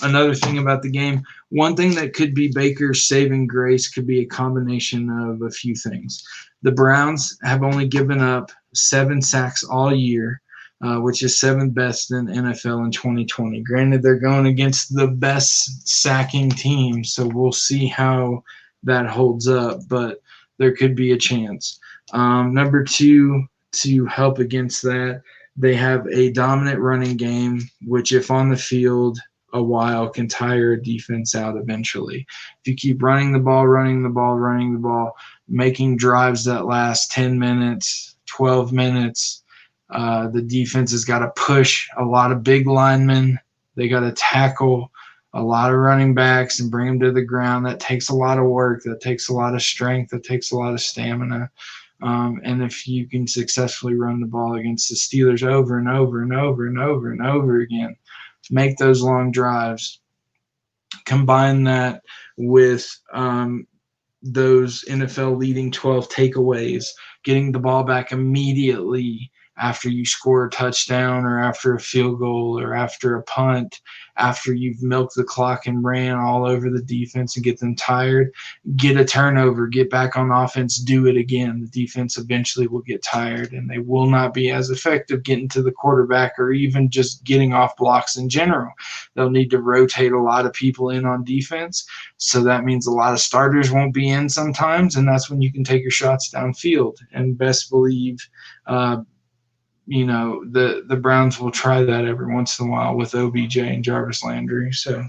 another thing about the game, one thing that could be Baker's saving grace could be a combination of a few things. The Browns have only given up 7 sacks all year, which is 7th best in NFL in 2020. Granted, they're going against the best sacking team, so we'll see how that holds up, but there could be a chance. Number 2, to help against that, they have a dominant running game, which if on the field a while can tire a defense out eventually. If you keep running the ball, making drives that last 10 minutes, 12 minutes, the defense has got to push a lot of big linemen. They got to tackle a lot of running backs and bring them to the ground. That takes a lot of work. That takes a lot of strength. That takes a lot of stamina. And if you can successfully run the ball against the Steelers over and over and over and over and over again, make those long drives, combine that with those NFL leading 12 takeaways, getting the ball back immediately after you score a touchdown or after a field goal or after a punt, after you've milked the clock and ran all over the defense and get them tired, get a turnover, get back on offense, do it again. The defense eventually will get tired and they will not be as effective getting to the quarterback or even just getting off blocks in general. They'll need to rotate a lot of people in on defense. So that means a lot of starters won't be in sometimes, and that's when you can take your shots downfield. And best believe the Browns will try that every once in a while with OBJ and Jarvis Landry. So,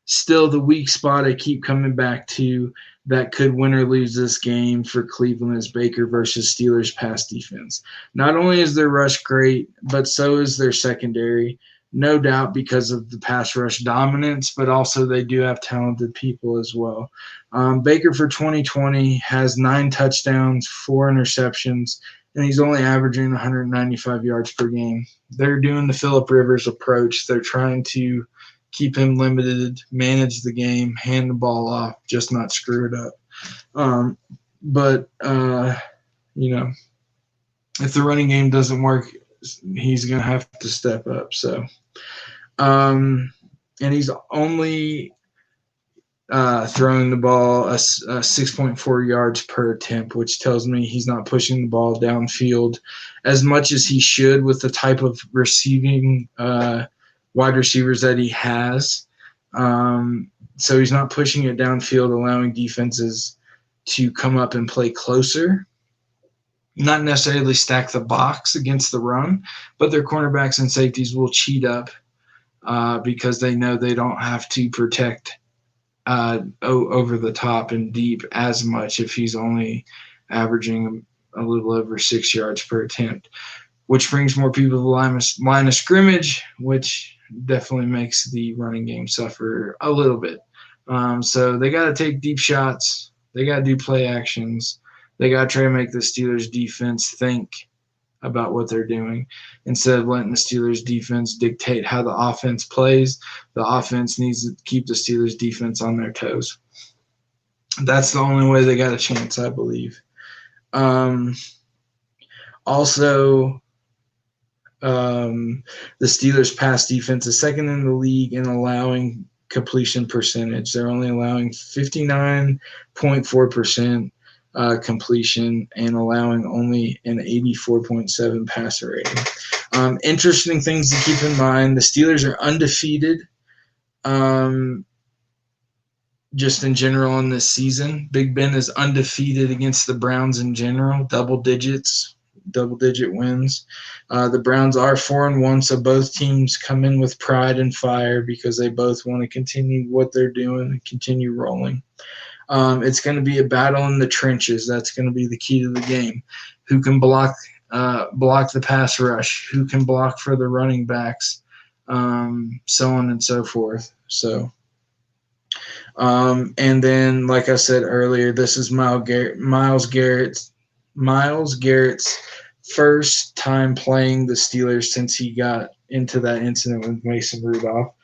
still the weak spot I keep coming back to that could win or lose this game for Cleveland is Baker versus Steelers pass defense. Not only is their rush great, but so is their secondary. No doubt because of the pass rush dominance, but also they do have talented people as well. Baker for 2020 has 9 touchdowns, 4 interceptions, and he's only averaging 195 yards per game. They're doing the Phillip Rivers approach. They're trying to keep him limited, manage the game, hand the ball off, just not screw it up. If the running game doesn't work, he's going to have to step up. So, and he's only throwing the ball 6.4 yards per attempt, which tells me he's not pushing the ball downfield as much as he should with the type of receiving wide receivers that he has. So he's not pushing it downfield, allowing defenses to come up and play closer. Not necessarily stack the box against the run, but their cornerbacks and safeties will cheat up because they know they don't have to protect over the top and deep as much if he's only averaging a little over 6 yards per attempt, which brings more people to the line of scrimmage, which definitely makes the running game suffer a little bit. So they got to take deep shots. They got to do play actions. They got to try to make the Steelers defense think about what they're doing instead of letting the Steelers defense dictate how the offense plays. The offense needs to keep the Steelers defense on their toes. That's the only way they got a chance, I believe. Also, the Steelers pass defense is second in the league in allowing completion percentage. They're only allowing 59.4% completion and allowing only an 84.7 passer rating. Interesting things to keep in mind. The Steelers are undefeated just in general in this season. Big Ben is undefeated against the Browns in general, double-digit wins. The Browns are 4-1, so both teams come in with pride and fire because they both want to continue what they're doing and continue rolling. It's going to be a battle in the trenches. That's going to be the key to the game. Who can block the pass rush? Who can block for the running backs? So on and so forth. So, and then, like I said earlier, this is Myles Garrett's first time playing the Steelers since he got into that incident with Mason Rudolph.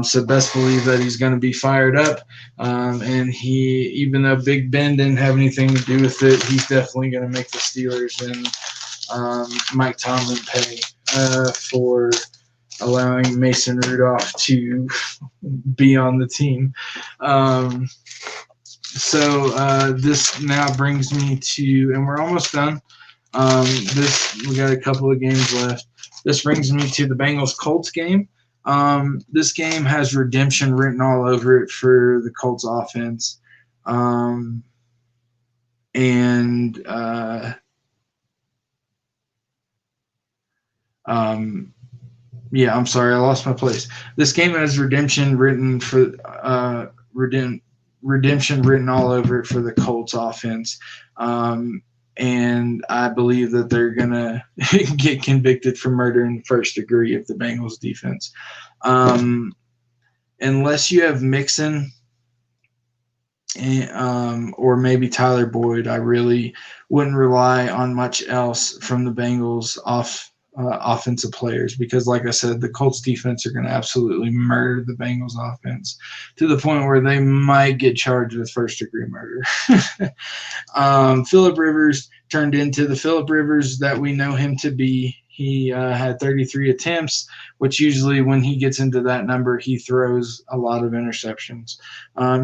So best believe that he's going to be fired up. And even though Big Ben didn't have anything to do with it, he's definitely going to make the Steelers and Mike Tomlin pay for allowing Mason Rudolph to be on the team. So this now brings me to, and we're almost done. We got a couple of games left. This brings me to the Bengals-Colts game. This game has redemption written all over it for the Colts offense. Yeah, I'm sorry, I lost my place. This game has redemption written all over it for the Colts offense. And I believe that they're going to get convicted for murder in the first degree of the Bengals defense. Unless you have Mixon or maybe Tyler Boyd, I really wouldn't rely on much else from the Bengals offensive players, because, like I said, the Colts defense are going to absolutely murder the Bengals offense to the point where they might get charged with first-degree murder. Philip Rivers turned into the Philip Rivers that we know him to be. He had 33 attempts, which usually when he gets into that number, he throws a lot of interceptions.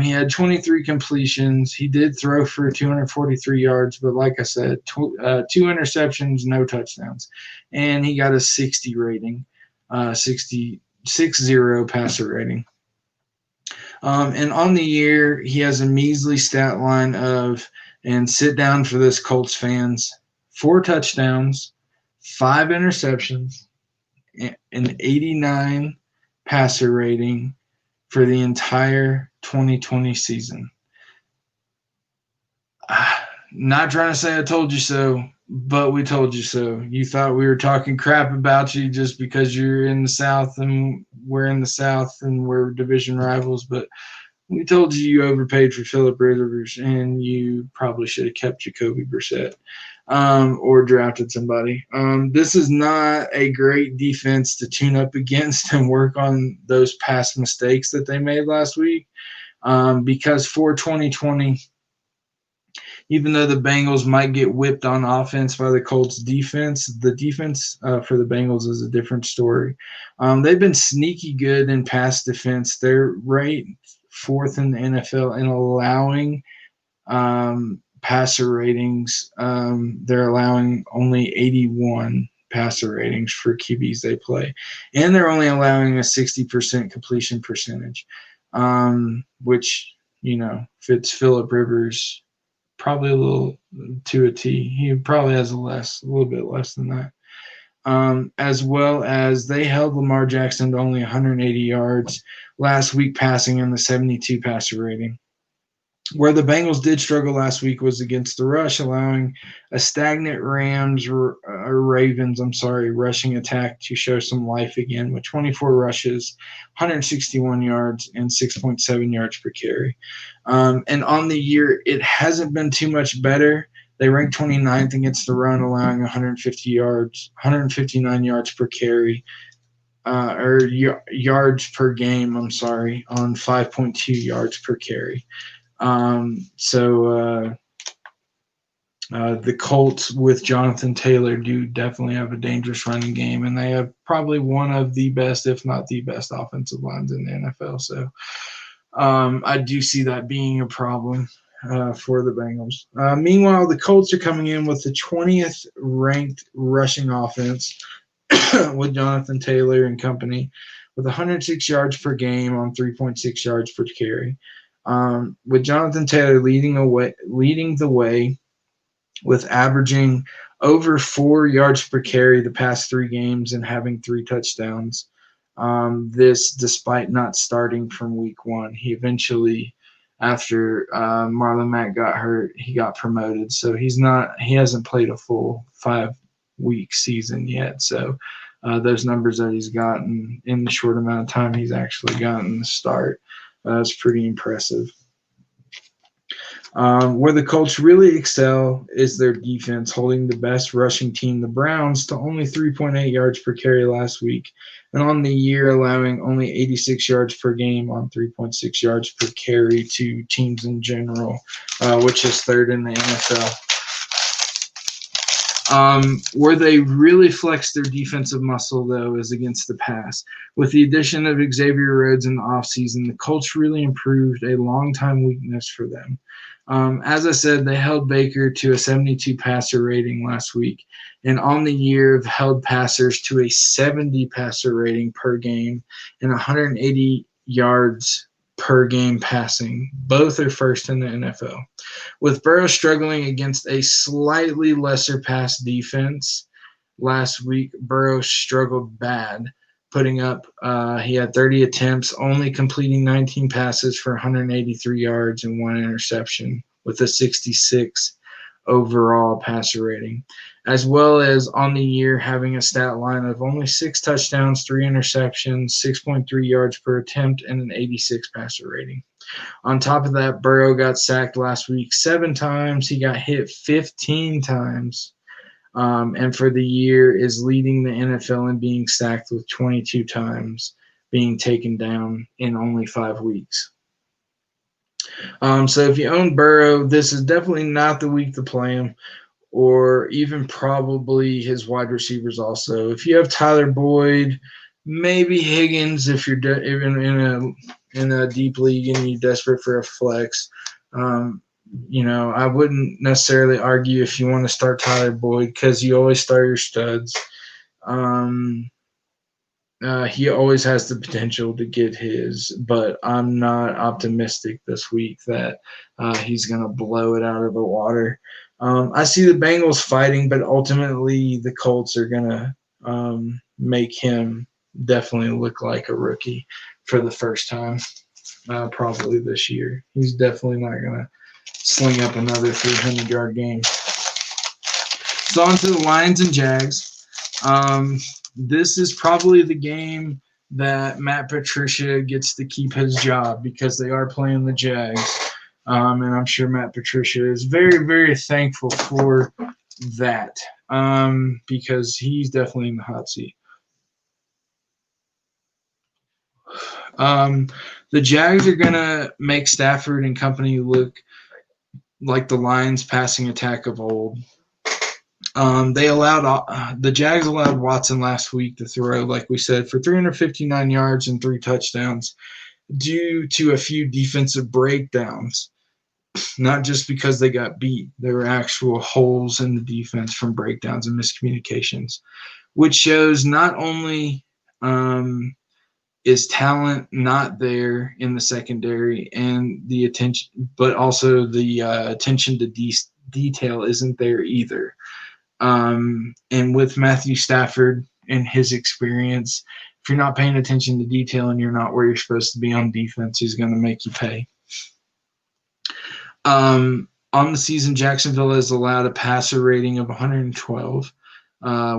He had 23 completions. He did throw for 243 yards, but like I said, two interceptions, no touchdowns. And he got a 60 rating, 60 passer rating. And on the year, he has a measly stat line of, and sit down for this, Colts fans, 4 touchdowns, 5 interceptions, an 89 passer rating for the entire 2020 season. Not trying to say I told you so, but we told you so. You thought we were talking crap about you just because you're in the South and we're in the South and we're division rivals, but we told you overpaid for Philip Rivers, and you probably should have kept Jacoby Brissett or drafted somebody. This is not a great defense to tune up against and work on those past mistakes that they made last week, because for 2020, even though the Bengals might get whipped on offense by the Colts defense, the defense for the Bengals is a different story. They've been sneaky good in pass defense. They're right fourth in the NFL in allowing passer ratings. They're allowing only 81 passer ratings for QBs they play. And they're only allowing a 60% completion percentage, which, fits Philip Rivers probably a little to a T. He probably has a little bit less than that. As well as they held Lamar Jackson to only 180 yards last week, passing in the 72 passer rating. Where the Bengals did struggle last week was against the rush, allowing a stagnant Ravens rushing attack to show some life again with 24 rushes, 161 yards, and 6.7 yards per carry. And on the year, it hasn't been too much better. They ranked 29th against the run, allowing 159 yards per carry, or yards per game, on 5.2 yards per carry. The Colts with Jonathan Taylor do definitely have a dangerous running game, and they have probably one of the best, if not the best, offensive lines in the NFL. So I do see that being a problem for the Bengals. Meanwhile, the Colts are coming in with the 20th ranked rushing offense with Jonathan Taylor and company, with 106 yards per game on 3.6 yards per carry. With Jonathan Taylor leading the way with averaging over 4 yards per carry the past 3 games and having 3 touchdowns. This despite not starting from week 1. He eventually, after Marlon Mack got hurt, he got promoted. So he hasn't played a full 5-week season yet. So those numbers that he's gotten in the short amount of time he's actually gotten the start, is pretty impressive. Where the Colts really excel is their defense, holding the best rushing team, the Browns, to only 3.8 yards per carry last week, and on the year allowing only 86 yards per game on 3.6 yards per carry to teams in general, which is 3rd in the NFL. Where they really flex their defensive muscle, though, is against the pass. With the addition of Xavier Rhodes in the offseason, the Colts really improved a long-time weakness for them. As I said, they held Baker to a 72 passer rating last week, and on the year have held passers to a 70 passer rating per game and 180 yards per game passing. Both are first in the NFL. With Burrow struggling against a slightly lesser pass defense last week, Burrow struggled bad, putting up, he had 30 attempts, only completing 19 passes for 183 yards and 1 interception with a 66 overall passer rating, as well as on the year having a stat line of only 6 touchdowns, 3 interceptions, 6.3 yards per attempt, and an 86 passer rating. On top of that, Burrow got sacked last week 7 times. He got hit 15 times. and for the year is leading the NFL in being sacked with 22 times, being taken down in only 5 weeks. So if you own Burrow, this is definitely not the week to play him, or even probably his wide receivers also. If you have Tyler Boyd, maybe Higgins if you're even in a deep league and you're desperate for a flex. I wouldn't necessarily argue if you want to start Tyler Boyd because you always start your studs. He always has the potential to get his, but I'm not optimistic this week that he's going to blow it out of the water. I see the Bengals fighting, but ultimately the Colts are going to make him definitely look like a rookie for the first time, probably this year. He's definitely not going to sling up another 300-yard game. So on to the Lions and Jags. This is probably the game that Matt Patricia gets to keep his job because they are playing the Jags. And I'm sure Matt Patricia is very, very thankful for that because he's definitely in the hot seat. The Jags are going to make Stafford and company look like the Lions' passing attack of old. The Jags allowed Watson last week to throw, like we said, for 359 yards and 3 touchdowns due to a few defensive breakdowns. Not just because they got beat. There were actual holes in the defense from breakdowns and miscommunications, which shows not only is talent not there in the secondary and the attention, but also the attention to detail isn't there either. And with Matthew Stafford and his experience, if you're not paying attention to detail and you're not where you're supposed to be on defense, he's going to make you pay. On the season, Jacksonville has allowed a passer rating of 112,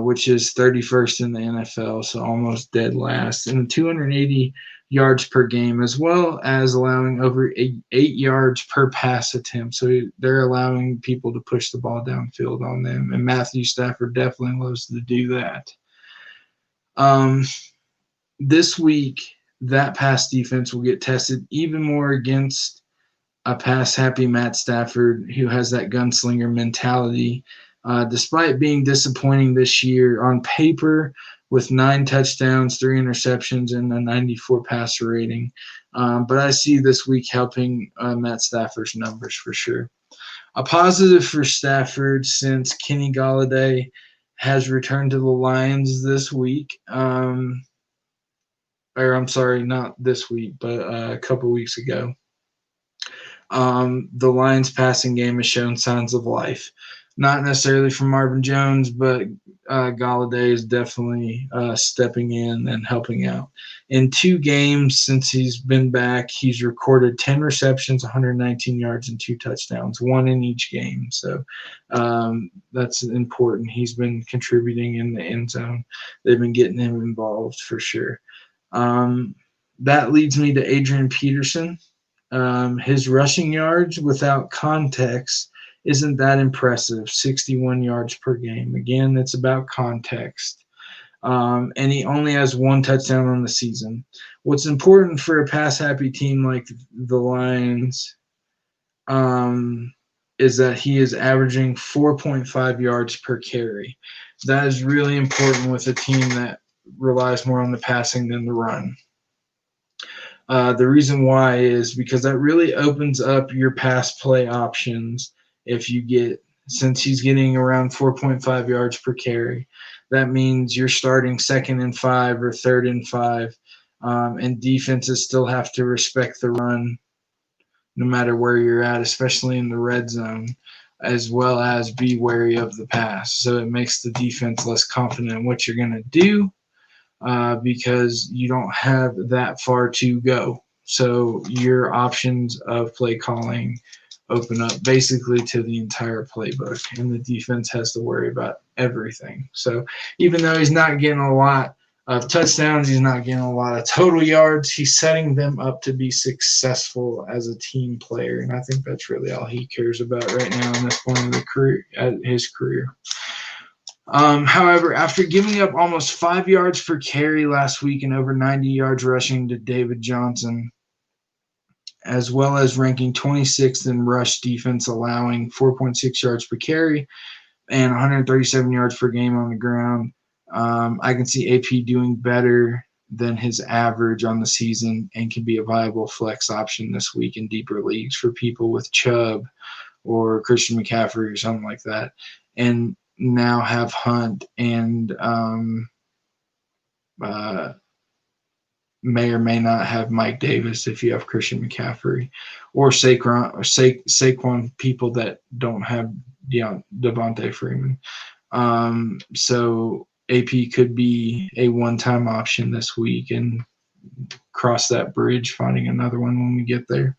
which is 31st in the NFL, so almost dead last, and 280 yards per game, as well as allowing over 8 yards per pass attempt. So they're allowing people to push the ball downfield on them, and Matthew Stafford definitely loves to do that. This week, that pass defense will get tested even more against a pass-happy Matt Stafford who has that gunslinger mentality. Despite being disappointing this year on paper with 9 touchdowns, 3 interceptions, and a 94 passer rating. But I see this week helping Matt Stafford's numbers for sure. A positive for Stafford since Kenny Golladay has returned to the Lions this week. Or I'm sorry, not this week, but a couple weeks ago. The Lions passing game has shown signs of life. Not necessarily from Marvin Jones, but Golladay is definitely stepping in and helping out. In 2 games since he's been back, he's recorded 10 receptions, 119 yards, and 2 touchdowns, 1 in each game. So that's important. He's been contributing in the end zone. They've been getting him involved for sure. That leads me to Adrian Peterson. His rushing yards without context isn't that impressive, 61 yards per game. Again, it's about context. And he only has 1 touchdown on the season. What's important for a pass-happy team like the Lions is that he is averaging 4.5 yards per carry. That is really important with a team that relies more on the passing than the run. The reason why is because that really opens up your pass play options. Since he's getting around 4.5 yards per carry, that means you're starting 2nd and 5 or 3rd and 5, and defenses still have to respect the run no matter where you're at, especially in the red zone, as well as be wary of the pass. So it makes the defense less confident in what you're going to do. Because you don't have that far to go. So your options of play calling open up basically to the entire playbook, and the defense has to worry about everything. So even though he's not getting a lot of touchdowns, he's not getting a lot of total yards, he's setting them up to be successful as a team player, and I think that's really all he cares about right now in this point of his career. However, after giving up almost 5 yards per carry last week and over 90 yards rushing to David Johnson, as well as ranking 26th in rush defense, allowing 4.6 yards per carry and 137 yards per game on the ground, I can see AP doing better than his average on the season and can be a viable flex option this week in deeper leagues for people with Chubb or Christian McCaffrey or something like that, and now have Hunt and may or may not have Mike Davis if you have Christian McCaffrey or Saquon, people that don't have Devontae Freeman. So AP could be a one-time option this week and cross that bridge, finding another one when we get there.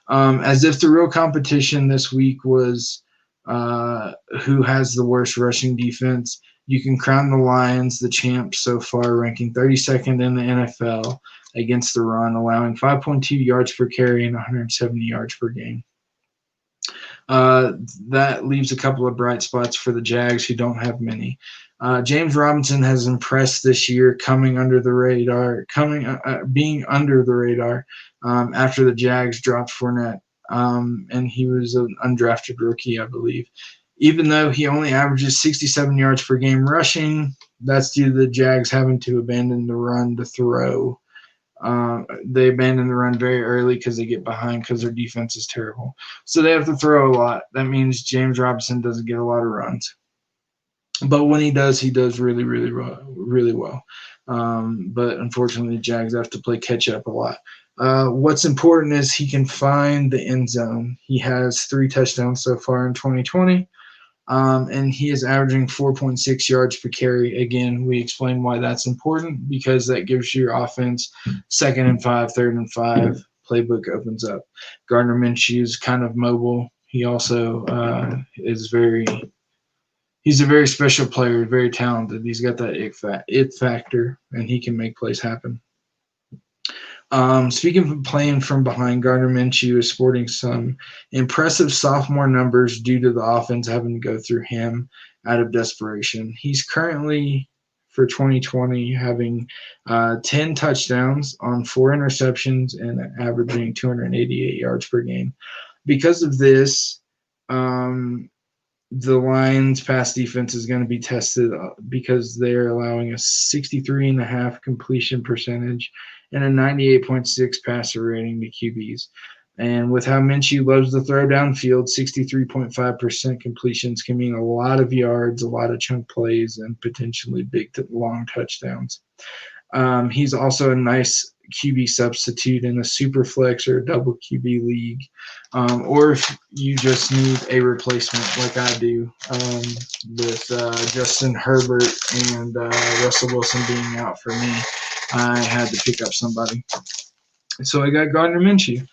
As if the real competition this week was who has the worst rushing defense, you can crown the Lions the champs so far, ranking 32nd in the NFL against the run, allowing 5.2 yards per carry and 170 yards per game. That leaves a couple of bright spots for the Jags, who don't have many. James Robinson has impressed this year, being under the radar after the Jags dropped Fournette, and he was an undrafted rookie, I believe. Even though he only averages 67 yards per game rushing, that's due to the Jags having to abandon the run to throw. They abandon the run very early because they get behind because their defense is terrible. So they have to throw a lot. That means James Robinson doesn't get a lot of runs. But when he does really, really, really well. But unfortunately, the Jags have to play catch up a lot. What's important is he can find the end zone. He has 3 touchdowns so far in 2020. And he is averaging 4.6 yards per carry. Again, we explain why that's important, because that gives your offense 2nd and 5, 3rd and 5. Playbook opens up. Gardner Minshew is kind of mobile. He also he's a very special player, very talented. He's got that it factor, and he can make plays happen. Speaking of playing from behind, Gardner Minshew is sporting some impressive sophomore numbers due to the offense having to go through him out of desperation. He's currently, for 2020, having 10 touchdowns on 4 interceptions and averaging 288 yards per game. Because of this, the Lions' pass defense is going to be tested because they're allowing a 63.5% completion percentage and a 98.6 passer rating to QBs. And with how Minshew loves to throw downfield, 63.5% completions can mean a lot of yards, a lot of chunk plays, and potentially big long touchdowns. He's also a nice QB substitute in a super flex or a double QB league, or if you just need a replacement like I do with Justin Herbert and Russell Wilson being out for me, I had to pick up somebody. So I got Gardner Minshew,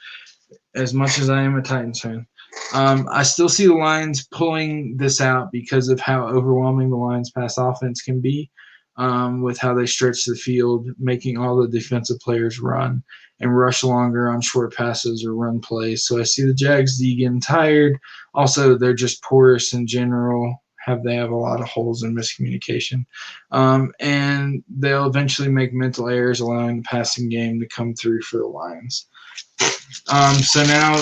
as much as I am a Titans fan. I still see the Lions pulling this out because of how overwhelming the Lions' pass offense can be. With how they stretch the field, making all the defensive players run and rush longer on short passes or run plays. So I see the Jags D getting tired. Also, they're just porous in general. They have a lot of holes in miscommunication. And they'll eventually make mental errors, allowing the passing game to come through for the Lions. So now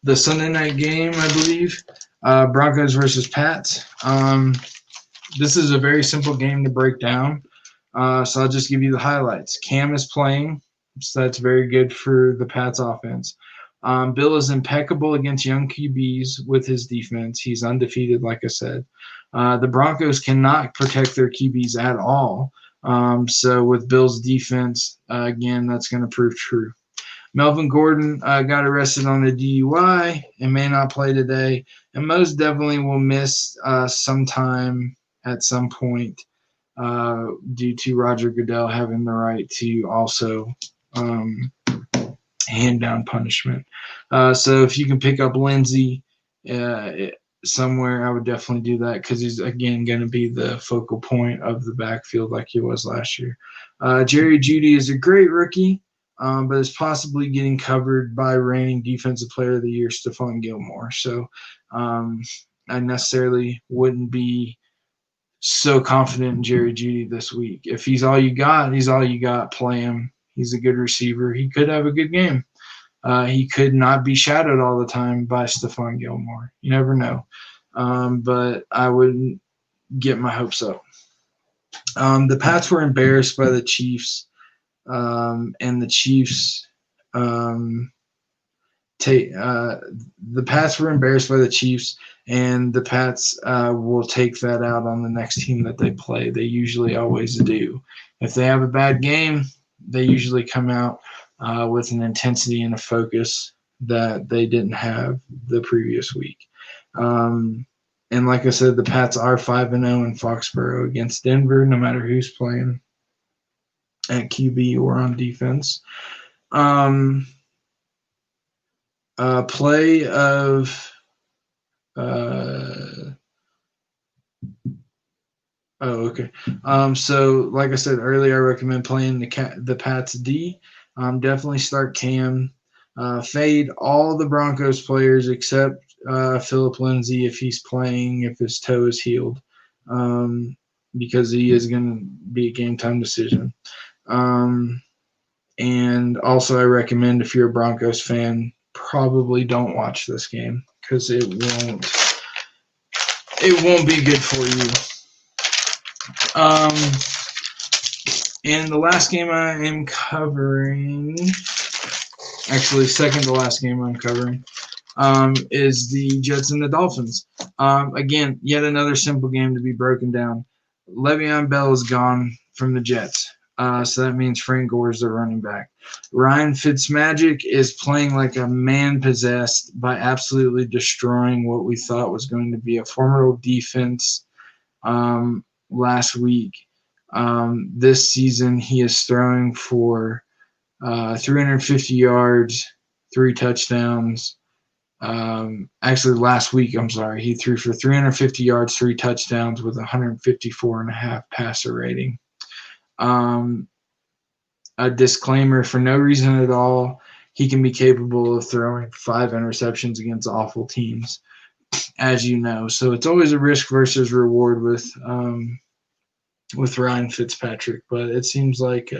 the Sunday night game, I believe, Broncos versus Pats. This is a very simple game to break down. So I'll just give you the highlights. Cam is playing, so that's very good for the Pats offense. Bill is impeccable against young QBs with his defense. He's undefeated, like I said. The Broncos cannot protect their QBs at all. So with Bill's defense, again, that's going to prove true. Melvin Gordon got arrested on a DUI and may not play today, and most definitely will miss some time at some point due to Roger Goodell having the right to also hand down punishment. So if you can pick up Lindsey somewhere, I would definitely do that because he's, again, going to be the focal point of the backfield like he was last year. Jerry Jeudy is a great rookie. but is possibly getting covered by reigning Defensive Player of the Year, Stephon Gilmore. So I necessarily wouldn't be so confident in Jerry Jeudy this week. If he's all you got, he's all you got. Play him. He's a good receiver. He could have a good game. He could not be shadowed all the time by Stephon Gilmore. You never know. But I wouldn't get my hopes up. The Pats were embarrassed by the Chiefs, and the Chiefs the Pats were embarrassed by the Chiefs, and the Pats will take that out on the next team that they play. They usually always do. If they have a bad game, they usually come out with an intensity and a focus that they didn't have the previous week. And like I said, the Pats are 5-0 in Foxborough against Denver, no matter who's playing at QB or on defense. Play of okay. So like I said earlier, I recommend playing the Pats D. Definitely start Cam. Fade all the Broncos players except Philip Lindsay if he's playing, if his toe is healed, because he is going to be a game time decision. And also I recommend, if you're a Broncos fan, probably don't watch this game because it won't be good for you. And the last game I am covering, actually second to last game I'm covering, is the Jets and the Dolphins. Again, yet another simple game to be broken down. Le'Veon Bell is gone from the Jets. So that means Frank Gore is the running back. Ryan Fitzmagic is playing like a man possessed by absolutely destroying what we thought was going to be a formidable defense last week. This season, he is throwing for 350 yards, 3 touchdowns. Actually, last week, he threw for 350 yards, 3 touchdowns with 154.5 passer rating. A disclaimer, for no reason at all, he can be capable of throwing 5 interceptions against awful teams, as you know. So it's always a risk versus reward with Ryan Fitzpatrick, but it seems like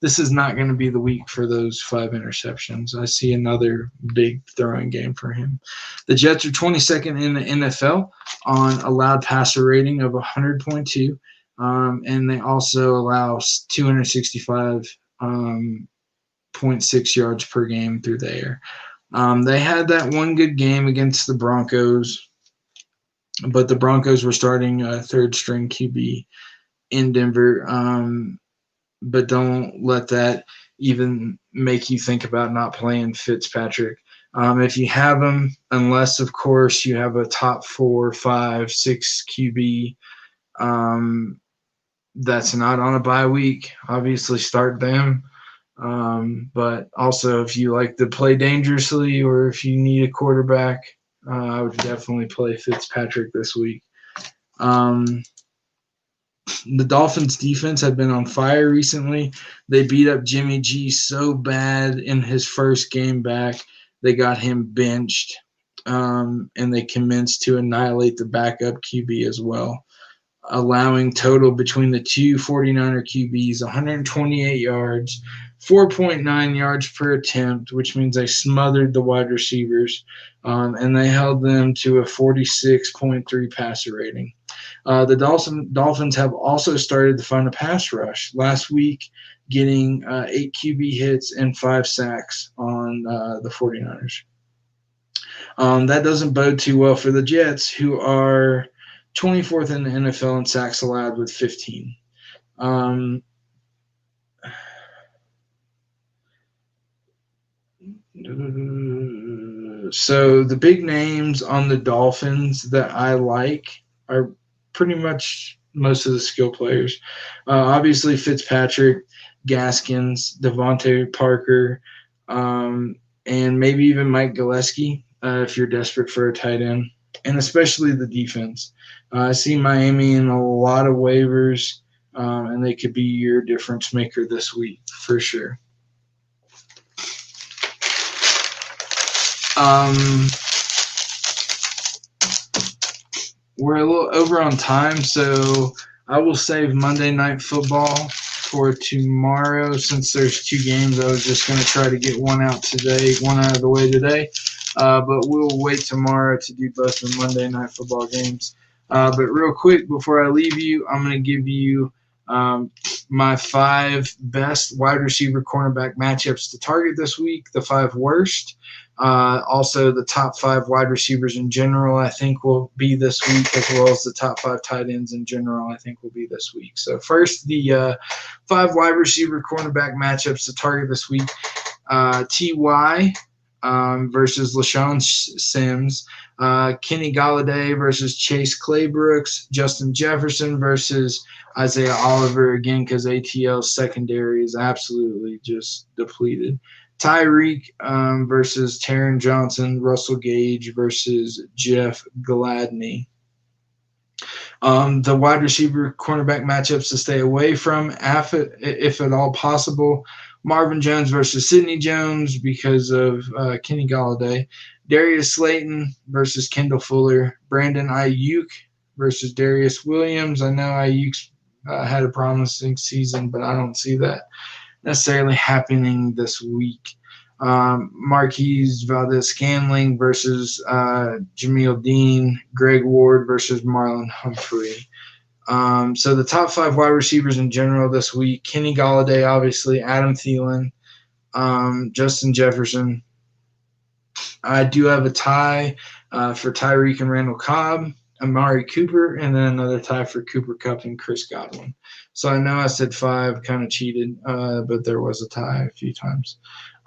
this is not going to be the week for those 5 interceptions. I see another big throwing game for him. The Jets are 22nd in the NFL on allowed passer rating of 100.2. And they also allow 265.6 yards per game through the air. They had that one good game against the Broncos, but the Broncos were starting a third-string QB in Denver. But don't let that even make you think about not playing Fitzpatrick. If you have him, unless, of course, you have a top 4, 5, 6 QB, that's not on a bye week, obviously start them. But also, if you like to play dangerously or if you need a quarterback, I would definitely play Fitzpatrick this week. The Dolphins defense have been on fire recently. They beat up Jimmy G so bad in his first game back. They got him benched, and they commenced to annihilate the backup QB as well, allowing total between the two 49er QBs 128 yards, 4.9 yards per attempt, which means they smothered the wide receivers, and they held them to a 46.3 passer rating. The Dolphins have also started to find a pass rush last week, getting 8 QB hits and 5 sacks on the 49ers. That doesn't bode too well for the Jets, who are 24th in the NFL in sacks allowed with 15. So the big names on the Dolphins that I like are pretty much most of the skill players. Obviously Fitzpatrick, Gaskins, Devontae Parker, and maybe even Mike Gillespie if you're desperate for a tight end, and especially the defense. I see Miami in a lot of waivers, and they could be your difference maker this week for sure. Um, we're a little over on time, so I will save Monday Night Football for tomorrow. Since there's 2 games, I was just going to try to get one out of the way today. But we'll wait tomorrow to do both the Monday Night Football games. But real quick, before I leave you, I'm going to give you my 5 best wide receiver cornerback matchups to target this week, the 5 worst. Also, the top 5 wide receivers in general, I think, will be this week, as well as the top 5 tight ends in general, I think, will be this week. So, first, the 5 wide receiver cornerback matchups to target this week. T.Y. Versus LaShawn Sims. Kenny Golladay versus Chase Claybrooks. Justin Jefferson versus Isaiah Oliver, again, because ATL's secondary is absolutely just depleted. Tyreek versus Taron Johnson, Russell Gage versus Jeff Gladney. The wide receiver cornerback matchups to stay away from, if at all possible. Marvin Jones versus Sidney Jones because of Kenny Golladay. Darius Slayton versus Kendall Fuller. Brandon Ayuk versus Darius Williams. I know Ayuk's had a promising season, but I don't see that necessarily happening this week. Marquise Valdez-Scantling versus Jameel Dean. Greg Ward versus Marlon Humphrey. So the top 5 wide receivers in general this week: Kenny Golladay, obviously, Adam Thielen, Justin Jefferson. I do have a tie for Tyreek and Randall Cobb, Amari Cooper, and then another tie for Cooper Kupp and Chris Godwin. So I know I said 5, kind of cheated, but there was a tie a few times.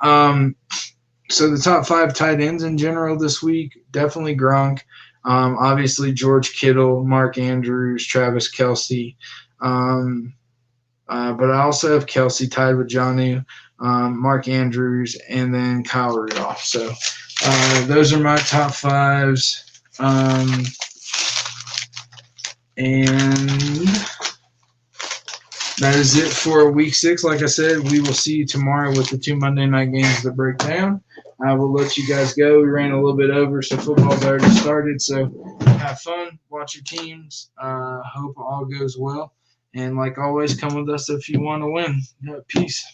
So the top 5 tight ends in general this week, definitely Gronk. Obviously, George Kittle, Mark Andrews, Travis Kelce. But I also have Kelce tied with Jonnu, Mark Andrews, and then Kyle Rudolph. So those are my top 5s. And that is it for week 6. Like I said, we will see you tomorrow with the 2 Monday night games to break down. I will let you guys go. We ran a little bit over, so football's already started. So have fun, watch your teams. Hope all goes well. And like always, come with us if you want to win. Peace.